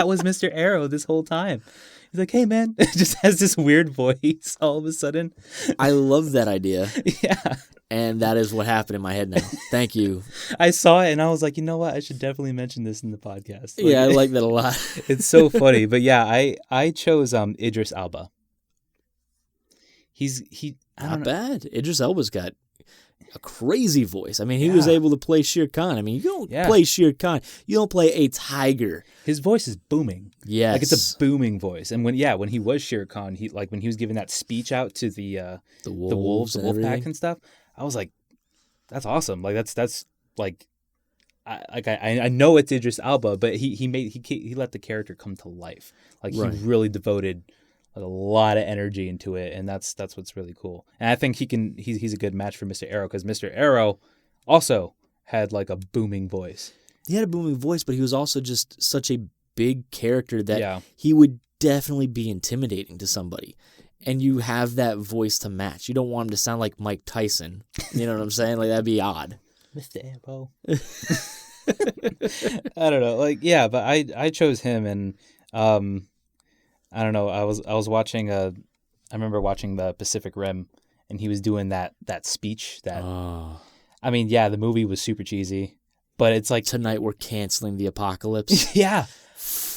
was Mr. Arrow this whole time? He's like, hey man, it just has this weird voice all of a sudden. I love that idea, Yeah. and that is what happened in my head now. Thank you. I saw it and I was like, you know what? I should definitely mention this in the podcast. Like, Yeah, I like that a lot. it's so funny. But yeah, I chose Idris Elba. I Not don't know. bad. Idris Elba's got a crazy voice. I mean, he was able to play Shere Khan. I mean, you don't play Shere Khan. You don't play a tiger. His voice is booming. Yes. Like, it's a booming voice. And when he was Shere Khan, when he was giving that speech out to the wolves, the wolf pack and stuff, I was like, that's awesome. Like, that's like, I know it's Idris Elba, but he let the character come to life. Like, he really devoted like a lot of energy into it, and that's what's really cool. And I think he's a good match for Mr. Arrow, because Mr. Arrow also had like a booming voice. He had a booming voice, but he was also just such a big character that he would definitely be intimidating to somebody. And you have that voice to match. You don't want him to sound like Mike Tyson. You know what I'm saying? Like, that'd be odd. Mr. Arrow. I don't know. Like, yeah, but I chose him, and I don't know. I was watching I remember watching the Pacific Rim, and he was doing that speech that I mean, yeah, the movie was super cheesy, but it's like, tonight we're canceling the apocalypse. yeah.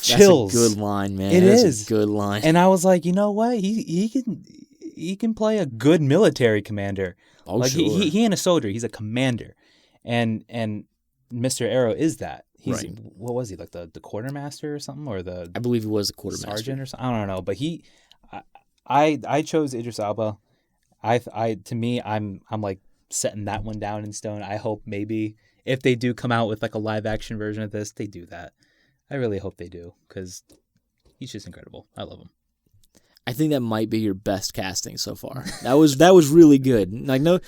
That's Chills. a good line, man. It That's is a good line. And I was like, you know what? He can play a good military commander. Oh, like, sure. he ain't a soldier, he's a commander. And Mr. Arrow is that. He's what was he, like the quartermaster or something, or I believe he was the quartermaster. sergeant or something? I don't know, but I chose Idris Elba. To me, I'm like setting that one down in stone. I hope maybe if they do come out with like a live action version of this, they do that. I really hope they do, because he's just incredible. I love him. I think that might be your best casting so far. That was really good. Like, no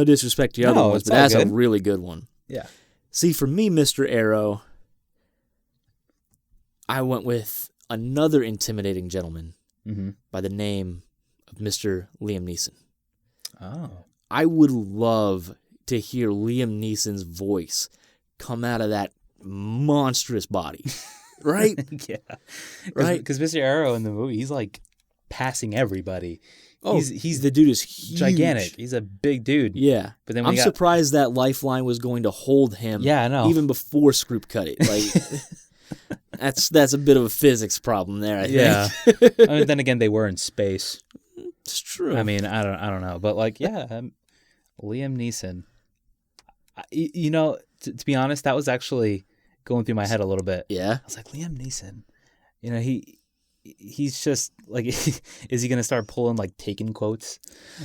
disrespect to the other ones, it's but all that's good. a really good one. Yeah. See, for me, Mr. Arrow, I went with another intimidating gentleman by the name of Mr. Liam Neeson. Oh. I would love to hear Liam Neeson's voice come out of that monstrous body. Right? Yeah. Right? Because Mr. Arrow in the movie, he's like passing everybody. Oh, he's the dude is huge. gigantic. He's a big dude. Yeah. But then I'm surprised that Lifeline was going to hold him. Yeah, I know. Even before Scroop cut it. Like that's a bit of a physics problem there, I think. Yeah. I mean, then again, they were in space. It's true. I mean, I don't know, but like, yeah, Liam Neeson. You know, to be honest, that was actually going through my head a little bit. Yeah. I was like, Liam Neeson. You know, he's just like, is he gonna start pulling like Taken quotes?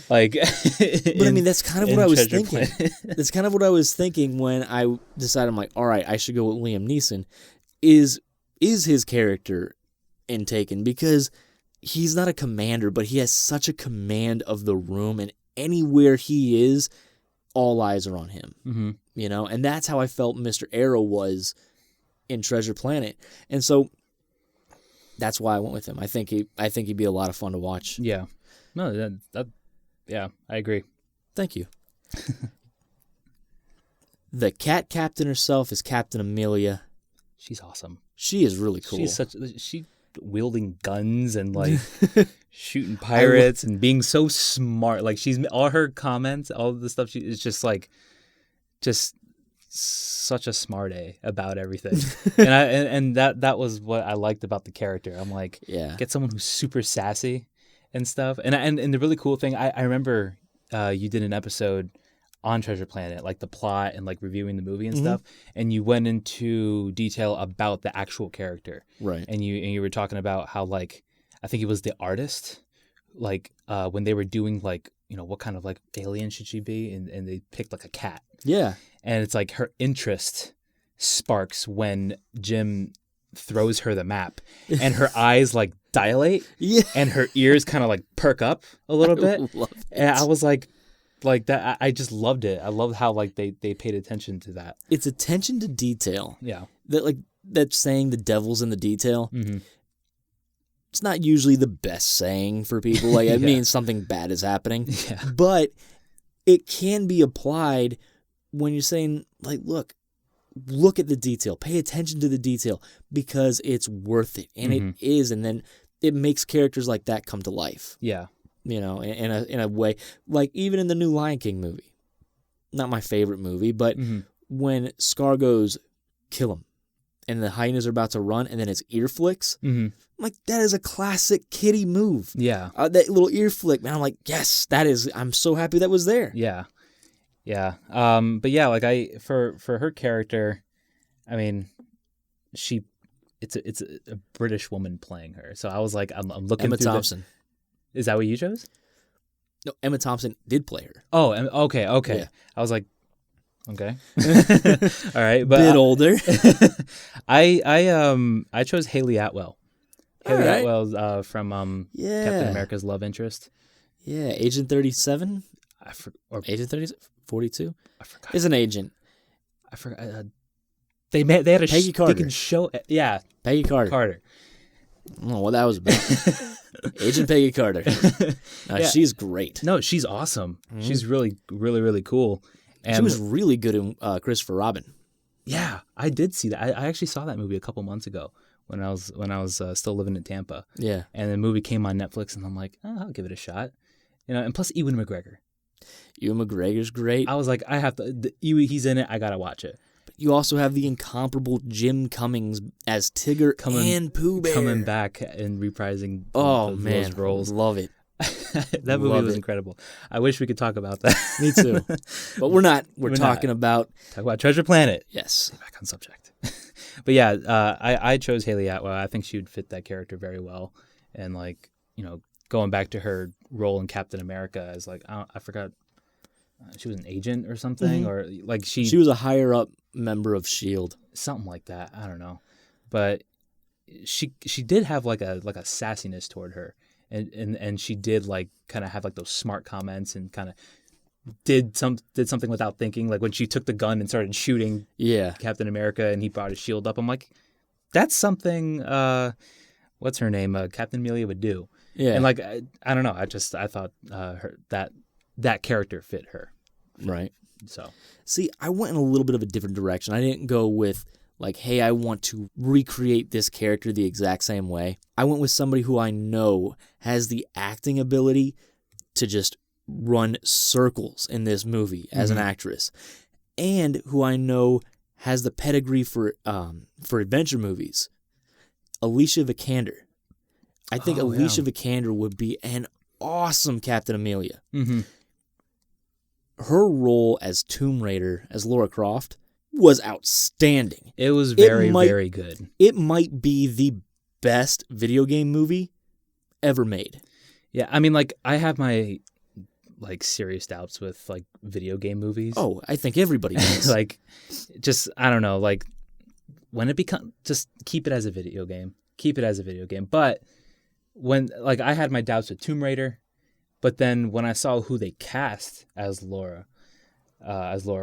Like, but I mean, that's kind of what I was Treasure thinking. That's kind of what I was thinking when I decided, I'm like, all right, I should go with Liam Neeson. Is his character in Taken, because he's not a commander, but he has such a command of the room, and anywhere he is, all eyes are on him. Mm-hmm. You know, and that's how I felt Mr. Arrow was in Treasure Planet, and so that's why I went with him. I think he'd be a lot of fun to watch. Yeah, no, yeah, I agree. Thank you. The cat captain herself is Captain Amelia. She's awesome. She is really cool. She wielding guns and like shooting pirates and being so smart. Like all her comments, all of the stuff is just such a smart A about everything. and that was what I liked about the character. I'm like, yeah, get someone who's super sassy and stuff. And the really cool thing, I remember you did an episode on Treasure Planet, like the plot and like reviewing the movie and stuff, and you went into detail about the actual character, right? And you were talking about how, like, I think it was the artist, like when they were doing like, you know, what kind of like alien should she be, and they picked like a cat, yeah, and it's like her interest sparks when Jim throws her the map, and her eyes like dilate, yeah, and her ears kind of like perk up a little bit, love it. and I was like that. I just loved it. I loved how like they paid attention to that. It's attention to detail. Yeah. That saying, the devil's in the detail. Mm-hmm. It's not usually the best saying for people. Like, it means something bad is happening. Yeah. But it can be applied when you're saying, like, look at the detail. Pay attention to the detail because it's worth it. And it is. And then it makes characters like that come to life. Yeah. You know, in a way, like even in the new Lion King movie, not my favorite movie, but when Scar goes, kill him, and the hyenas are about to run, and then his ear flicks, I'm like, that is a classic kitty move. Yeah. That little ear flick, man. I'm like, yes, I'm so happy that was there. Yeah. Yeah. But yeah, like for her character, I mean, it's a British woman playing her. So I was like, I'm looking Emma through Thompson. Is that what you chose? No, Emma Thompson did play her. Oh, okay. Yeah. I was like, okay, all right, but bit older. I chose Haley Atwell. Haley right. Atwell from Captain America's love interest. Yeah, Agent 37. Agent 42. I forgot. Is an agent. I forgot. They had a Peggy Carter. They can show. Yeah, Peggy Carter. I don't know what that was about. Agent Peggy Carter. She's great. No, she's awesome. She's really, really, really cool. And she was really good in Christopher Robin. Yeah, I did see that. I actually saw that movie a couple months ago when I was still living in Tampa. Yeah, and the movie came on Netflix, and I'm like, I'll give it a shot. You know, and plus Ewan McGregor. Ewan McGregor's great. I was like, I have to. He's in it. I gotta watch it. You also have the incomparable Jim Cummings as Tigger and Pooh Bear coming back and reprising. Those roles. Love it. That movie was incredible. I wish we could talk about that. Me too. But we're not. We're talking about Treasure Planet. Yes. Stay back on subject. But yeah, I chose Haley Atwell. I think she would fit that character very well. And like, you know, going back to her role in Captain America as like, I forgot, she was an agent or something, or like she was a higher up member of S.H.I.E.L.D. Something like that. I don't know, but she did have like a sassiness toward her, and she did like kind of have like those smart comments and kind of did something without thinking. Like when she took the gun and started shooting Captain America, and he brought his shield up. I'm like, that's something. What's her name? Captain Amelia would do. Yeah, and like I don't know. I thought her that character fit her. Right. So see, I went in a little bit of a different direction. I didn't go with like, hey, I want to recreate this character the exact same way, I went with somebody who I know has the acting ability to just run circles in this movie as an actress, and who I know has the pedigree for adventure movies. Alicia Vikander. I think Alicia Vikander would be an awesome Captain Amelia. Mm-hmm. Her role as Tomb Raider, as Lara Croft, was outstanding. It was very good. It might be the best video game movie ever made. Yeah, I mean, like, I have my like serious doubts with like video game movies. Oh, I think everybody does. Like, just I don't know, like when it just keep it as a video game. Keep it as a video game. But when like I had my doubts with Tomb Raider, but then when I saw who they cast as Laura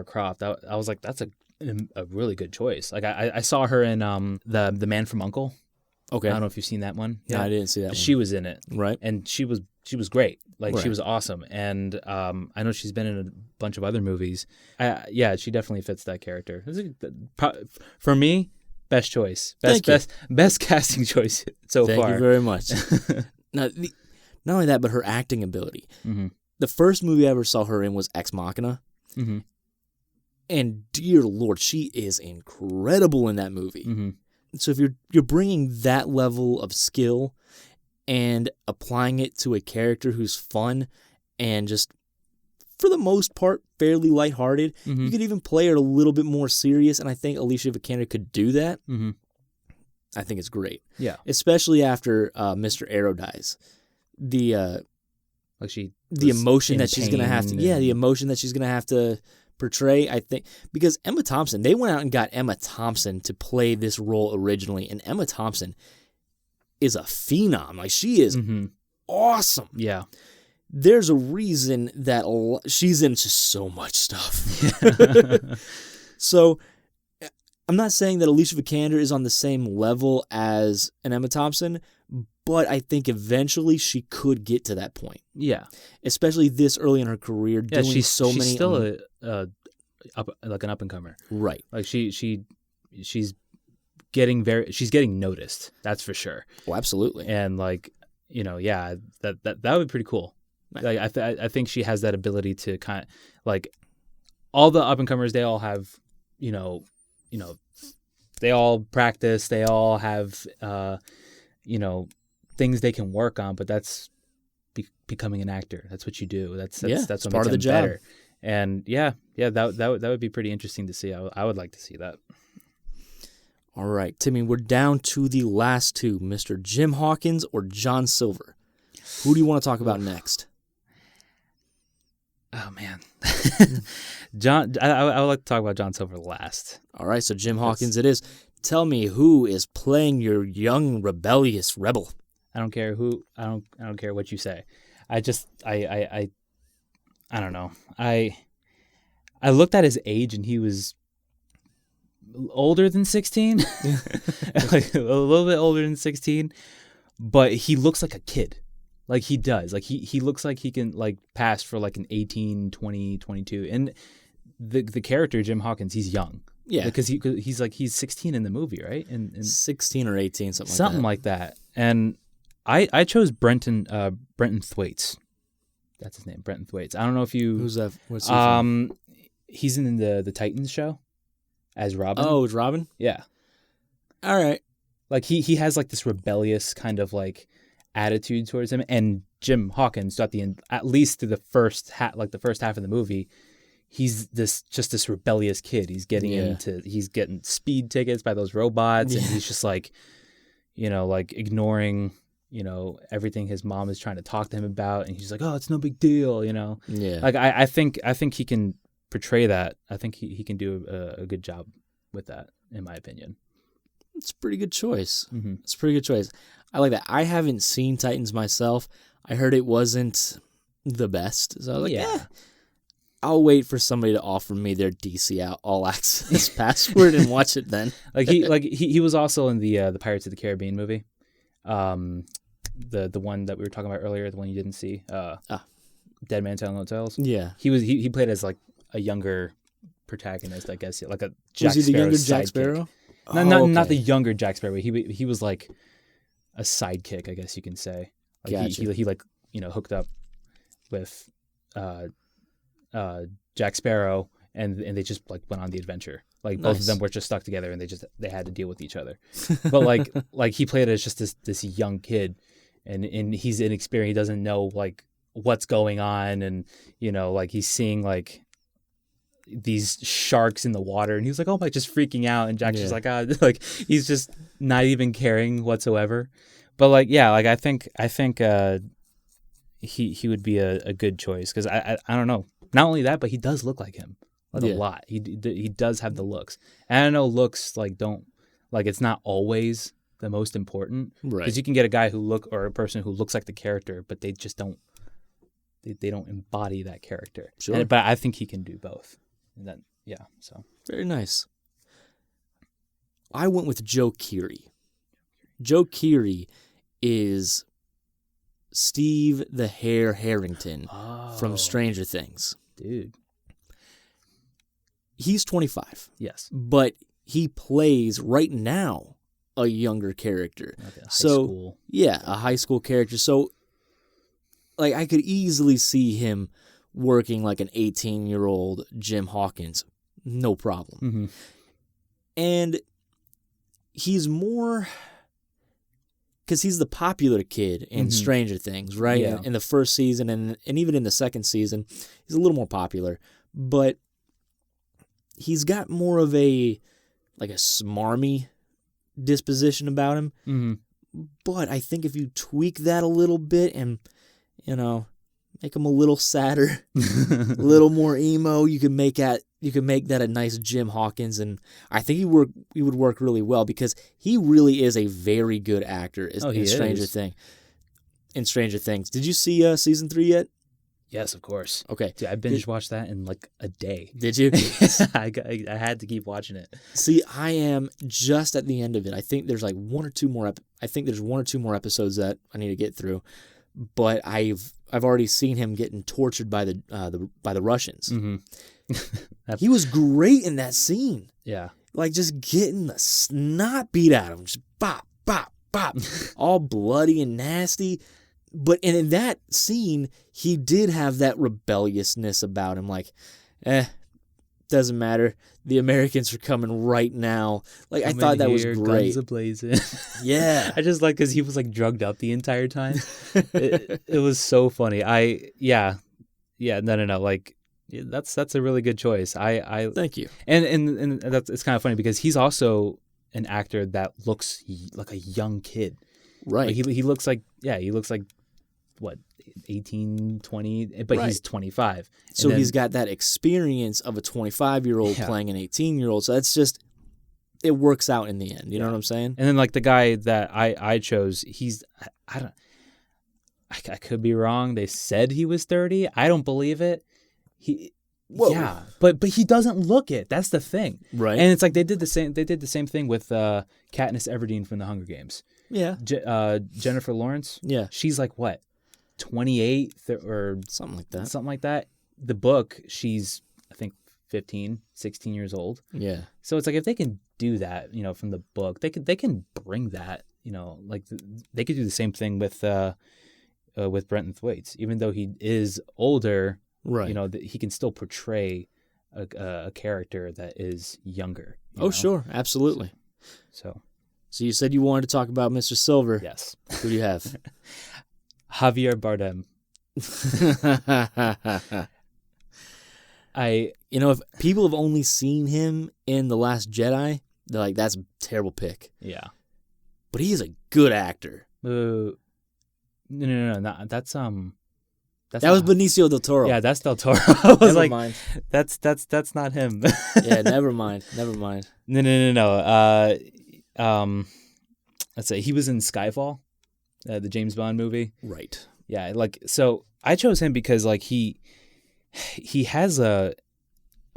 Croft, I was like, that's a really good choice. Like I saw her in the Man from U.N.C.L.E. Okay. I don't know if you've seen that one. No, I didn't see that one. She was in it. Right. And she was great. Like, right. She was awesome. And I know she's been in a bunch of other movies. Yeah, she definitely fits that character. For me, best choice. Best casting choice so far. Thank you very much. Now, not only that, but her acting ability. Mm-hmm. The first movie I ever saw her in was Ex Machina. Mm-hmm. And dear Lord, she is incredible in that movie. Mm-hmm. So if you're bringing that level of skill and applying it to a character who's fun and just, for the most part, fairly lighthearted, mm-hmm. you could even play her a little bit more serious, and I think Alicia Vikander could do that. Mm-hmm. I think it's great. Yeah. Especially after Mr. Arrow dies. The emotion that she's going to have to... Yeah, the emotion that she's going to have to portray, I think, because Emma Thompson, they went out and got Emma Thompson to play this role originally, and Emma Thompson is a phenom. Like, she is mm-hmm. awesome. Yeah. There's a reason that she's into so much stuff. Yeah. So, I'm not saying that Alicia Vikander is on the same level as an Emma Thompson, but I think eventually she could get to that point. Yeah. Especially this early in her career, doing she's many... She's still an up-and-comer. Right. Like, she's getting noticed. That's for sure. Oh, absolutely. And like, yeah, that would be pretty cool. Like, I think she has that ability to kind of, like, all the up-and-comers, they all have, they all practice, they all have, things they can work on, but that's becoming an actor. That's what you do. That's what part of the job. Better. And yeah, that would be pretty interesting to see. I would like to see that. All right, Timmy, we're down to the last two, Mr. Jim Hawkins or John Silver. Who do you want to talk about next? Oh man, John. I would like to talk about John Silver last. All right, so Jim Hawkins it is. Tell me, who is playing your young rebellious rebel? I don't care who. I don't care what you say. I don't know. I looked at his age and he was older than 16, like a little bit older than 16, but he looks like a kid. Like, he does. Like, he looks like he can, like, pass for, like, an 18, 20, 22. And the character, Jim Hawkins, he's young. Yeah. Because he's 16 in the movie, right? And 16 or 18, something like that. And I chose Brenton Thwaites. That's his name, Brenton Thwaites. I don't know if you... Who's that? What's he from? He's in the Titans show as Robin. Oh, it's Robin? Yeah. All right. Like, he has, like, this rebellious kind of, like, attitude towards him, and Jim Hawkins at least through the first half of the movie, he's this rebellious kid. He's getting he's getting speed tickets by those robots, and he's just like, like ignoring, everything his mom is trying to talk to him about, and he's like, oh, it's no big deal, Yeah. Like, I think he can portray that. I think he can do a good job with that, in my opinion. It's a pretty good choice. Mm-hmm. It's a pretty good choice. I like that. I haven't seen Titans myself. I heard it wasn't the best. So I was like, I'll wait for somebody to offer me their DC All Access password and watch it then. He was also in the Pirates of the Caribbean movie. The one that we were talking about earlier, the one you didn't see. Dead Man Telling No Tales. Yeah. He played as like a younger protagonist, I guess. Like a Jack Was he the Sparrow's younger Jack sidekick. Sparrow? Not the younger Jack Sparrow. He was like a sidekick, I guess you can say. Like Gotcha. he like hooked up with Jack Sparrow, and they just like went on the adventure. Like both of them were just stuck together, and they had to deal with each other. But like he played it as just this young kid, and he's inexperienced. He doesn't know like what's going on, and like he's seeing like these sharks in the water, and he was like, oh my, just freaking out. And Jack's just like, like he's just not even caring whatsoever. But like, yeah, like I think he would be a good choice, because I don't know. Not only that, but he does look like him a lot. He does have the looks, and I know looks it's not always the most important, Right? Because you can get a guy or a person who looks like the character, but they just don't. They don't embody that character. Sure. But I think he can do both. And then so Very nice. I went with Joe Keery. Joe Keery is Steve the Hare Harrington from Stranger Things. Dude. He's 25. Yes. But he plays right now a younger character. Like a high so school. Yeah, a high school character. So like I could easily see him working like an 18-year-old Jim Hawkins, no problem. Mm-hmm. And he's more, because he's the popular kid in Stranger Things, right? Yeah. In the first season and even in the second season, he's a little more popular. But he's got more of a smarmy disposition about him. Mm-hmm. But I think if you tweak that a little bit and, make him a little sadder, a little more emo, you can make that a nice Jim Hawkins, and I think he would work really well, because he really is a very good actor in Stranger Things. Did you see season 3 yet? Yes, of course. Okay. Dude, I binge watched that in like a day. Did you? I had to keep watching it. See, I am just at the end of it. I think there's like one or two more episodes that I need to get through. But I've already seen him getting tortured by the Russians. Mm-hmm. He was great in that scene. Yeah. Like just getting the snot beat out of him, just bop, bop, bop, all bloody and nasty. But in that scene, he did have that rebelliousness about him, like, doesn't matter. The Americans are coming right now. Like, I thought that was great. Guns a-blazing. Yeah. I just like, because he was like drugged up the entire time. It was so funny. No. Like, that's a really good choice. Thank you. And it's kind of funny, because he's also an actor that looks like a young kid. Right. Like he looks like what, 18, 20, but Right. he's 25. So he's got that experience of a 25-year-old playing an 18-year-old. So that's just, it works out in the end. You know what I'm saying? And then like the guy that I chose, I could be wrong. They said he was 30. I don't believe it. Whoa. Yeah, but he doesn't look it. That's the thing. Right. And it's like they did the same thing with Katniss Everdeen from the Hunger Games. Yeah. Jennifer Lawrence. Yeah. She's like what, 28 or Something like that. something like that. The book, she's I think 15, 16 years old. Yeah. So it's like if they can do that, from the book, they can bring that, like they could do the same thing with Brenton Thwaites, even though he is older. Right. He can still portray a character that is younger. Sure. Absolutely. So you said you wanted to talk about Mr. Silver. yes, Who do you have? Javier Bardem. If people have only seen him in The Last Jedi, they're like, that's a terrible pick. Yeah. But he is a good actor. No. That's That was Benicio del Toro. Yeah, that's Del Toro. I was Never like, mind. that's not him. Yeah, never mind. No. Let's say he was in Skyfall, the James Bond movie. Right. Yeah, so I chose him because he has a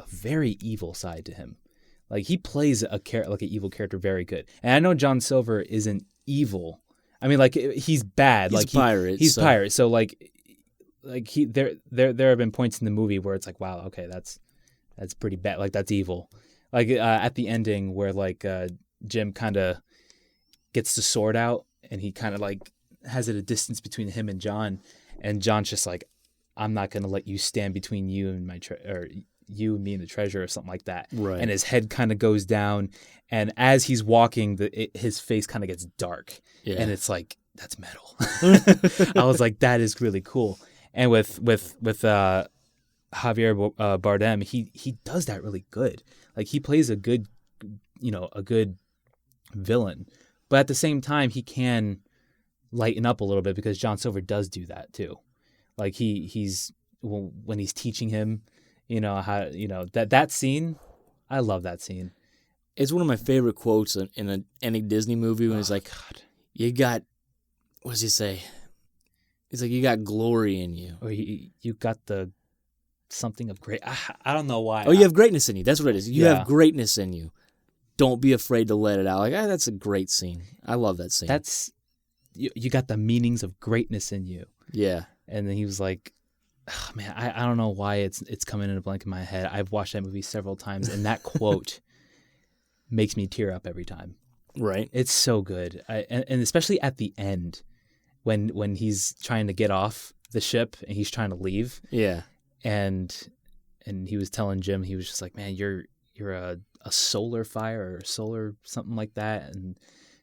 very evil side to him. Like he plays an evil character very good. And I know John Silver isn't evil. I mean, he's bad. He's a pirate. He's a pirate. So there have been points in the movie where it's like, wow, okay, that's pretty bad. Like that's evil. Like at the ending where Jim kind of gets the sword out, and he kind of like has it a distance between him and John, and John's just like, I'm not gonna let you stand between you and or you and me and the treasure, or something like that. Right. And his head kind of goes down, and as he's walking, his face kind of gets dark, and it's like, that's metal. I was like, that is really cool. And with Javier Bardem, he does that really good. Like, he plays a good villain, but at the same time he can lighten up a little bit, because John Silver does do that too. Like, he's when he's teaching him, how, that scene, I love that scene. It's one of my favorite quotes in any Disney movie, when he's like, God, you got, what does he say? He's like, you got glory in you. Or you got the something of great. I don't know why. Oh, you have greatness in you. That's what it is. You Yeah. have greatness in you. Don't be afraid to let it out. Like, that's a great scene. I love that scene. That's, you got the meanings of greatness in you. Yeah. And then he was like, oh, man, I don't know why it's coming in a blank in my head. I've watched that movie several times, and that quote makes me tear up every time. Right. It's so good. And especially at the end, when he's trying to get off the ship and he's trying to leave. Yeah. And he was telling Jim, he was just like, man, you're a solar fire, or a solar something like that, and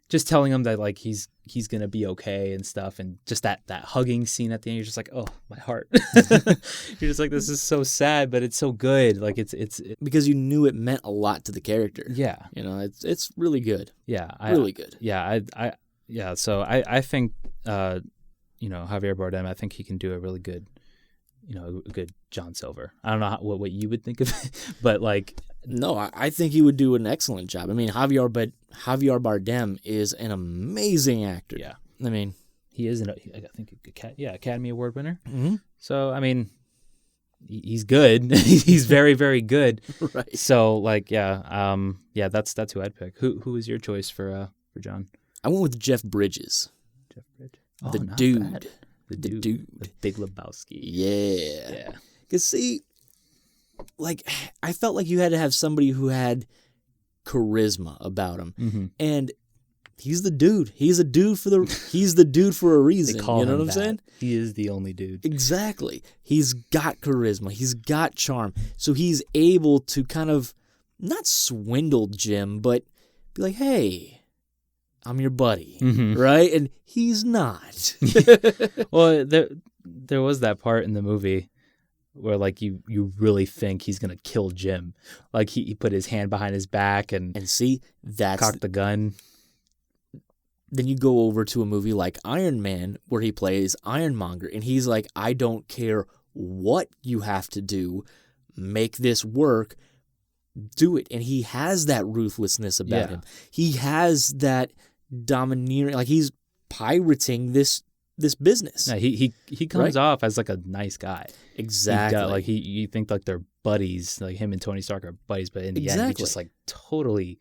just telling him that, like, he's gonna be okay and stuff, and just that hugging scene at the end, you're just like, oh, my heart. You're just like, this is so sad, but it's so good. Like, it's Because you knew it meant a lot to the character. yeah, It's really good. yeah, Really good. Yeah, yeah. So I think Javier Bardem, I think he can do a really good, a good John Silver. I don't know what you would think of it, but like, No, I think he would do an excellent job. I mean, Javier Bardem is an amazing actor. yeah, I mean, he is I think Academy Award winner. mhm. So I mean, he's good. He's very, very good. Right. So like, that's who I'd pick. Who is your choice for John? I went with Jeff Bridges. Jeff Bridges. The not dude. bad. The The dude. dude. The Big Lebowski. Yeah. Yeah. Because, see, like, I felt like you had to have somebody who had charisma about him. Mm-hmm. And he's the dude. He's the dude for a reason. They call you know him what I'm that. saying? He is the only dude. Exactly. He's got charisma. He's got charm. So he's able to kind of not swindle Jim, but be like, hey, I'm your buddy. Mhm. Right? And he's not. Well, there was that part in the movie where, like, you really think he's gonna kill Jim. Like, he put his hand behind his back and And see, that's cocked the gun. then you go over to a movie like Iron Man, where he plays Ironmonger, and he's like, I don't care what you have to do, make this work, do it. And he has that ruthlessness about Yeah. him. He has that domineering, like, he's pirating this business. No, he comes Right? off as like a nice guy. Exactly. You think like they're buddies, like him and Tony Stark are buddies, but in the end, he Exactly. just like totally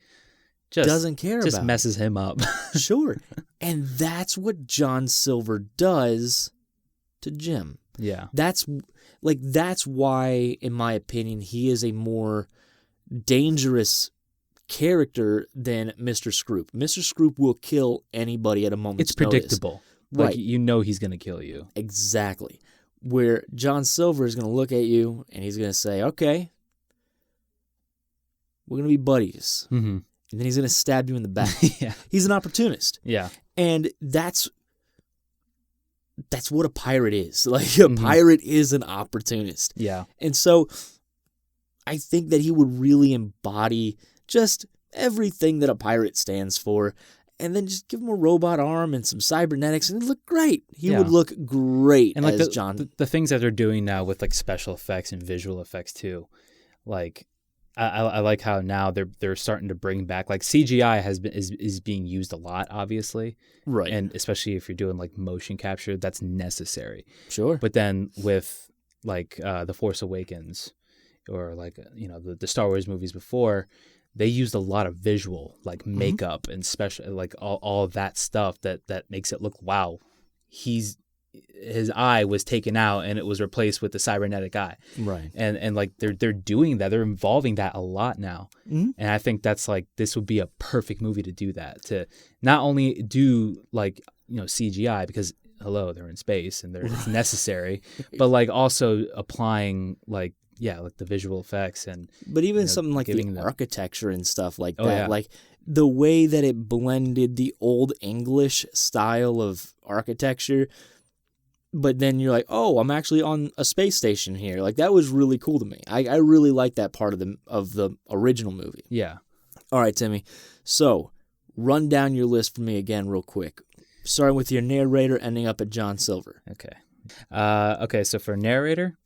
just doesn't care just about messes him up. Sure. And that's what John Silver does to Jim. Yeah. That's why, in my opinion, he is a more dangerous character than Mr. Scroop. Mr. Scroop will kill anybody at a moment's It's predictable. notice. Like, Right. you know he's going to kill you. Exactly. Where John Silver is going to look at you and he's going to say, okay, we're going to be buddies. Mm-hmm. And then he's going to stab you in the back. Yeah. He's an opportunist. Yeah. And that's what a pirate is. Like, a pirate is an opportunist. Yeah. And so I think that he would really embody just everything that a pirate stands for, and then just give him a robot arm and some cybernetics, and it'd look great. He would look great And like as John. the things that they're doing now with like special effects and visual effects too, like I like how now they're starting to bring back, like, CGI is being used a lot, obviously, Right. and especially if you're doing like motion capture, that's necessary. Sure. But then with like The Force Awakens, or like the Star Wars movies before, they used a lot of visual, like makeup and special, like all of that stuff that makes it look, wow, he's his eye was taken out and it was replaced with the cybernetic eye. Right. And like they're doing that. They're involving that a lot now. Mm-hmm. And I think that's like, this would be a perfect movie to do that, to not only do like, CGI, because hello, they're in space and it's necessary, but like also applying like the visual effects but even something like the architecture and stuff like that, like the way that it blended the old English style of architecture, but then you're like, oh, I'm actually on a space station here. Like that was really cool to me. I really like that part of the original movie. Yeah. All right, Timmy. So run down your list for me again real quick, starting with your narrator, ending up at John Silver. Okay. Okay. So for narrator,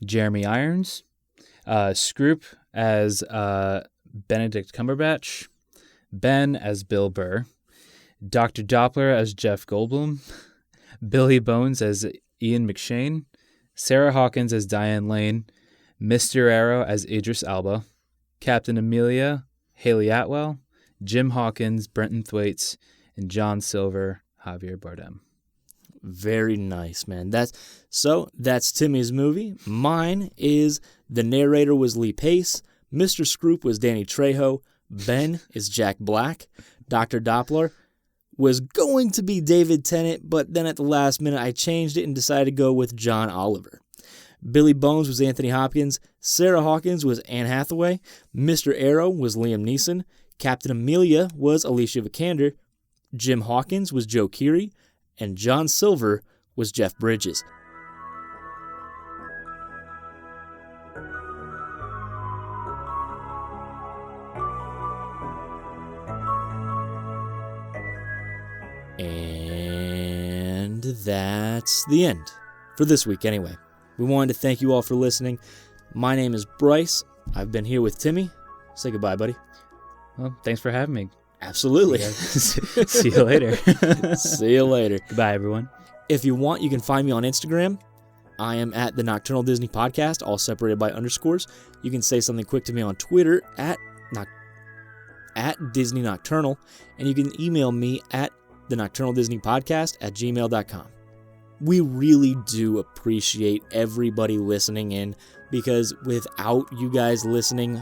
Jeremy Irons, Scroop as Benedict Cumberbatch, Ben as Bill Burr, Dr. Doppler as Jeff Goldblum, Billy Bones as Ian McShane, Sarah Hawkins as Diane Lane, Mr. Arrow as Idris Elba, Captain Amelia, Haley Atwell, Jim Hawkins, Brenton Thwaites, and John Silver, Javier Bardem. Very nice, man. That's Timmy's movie. Mine is the narrator was Lee Pace, Mr. Scroop was Danny Trejo, Ben is Jack Black, Dr. Doppler was going to be David Tennant, but then at the last minute I changed it and decided to go with John Oliver. Billy Bones was Anthony Hopkins, Sarah Hawkins was Anne Hathaway, Mr. Arrow was Liam Neeson, Captain Amelia was Alicia Vikander, Jim Hawkins was Joe Keery, and John Silver was Jeff Bridges. And that's the end. For this week, anyway. We wanted to thank you all for listening. My name is Brice. I've been here with Timmy. Say goodbye, buddy. Well, thanks for having me. Absolutely. See you later. See you later. Goodbye, everyone. If you want, you can find me on Instagram. I am at the Nocturnal Disney Podcast, all separated by underscores. You can say something quick to me on Twitter at Disney Nocturnal, and you can email me at thenocturnaldisneypodcast@gmail.com. We really do appreciate everybody listening in, because without you guys listening,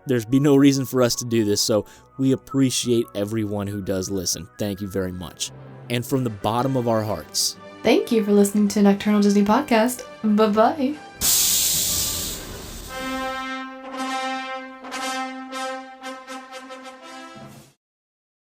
there's be no reason for us to do this, so we appreciate everyone who does listen. Thank you very much. And from the bottom of our hearts, thank you for listening to Nocturnal Disney Podcast. Bye-bye.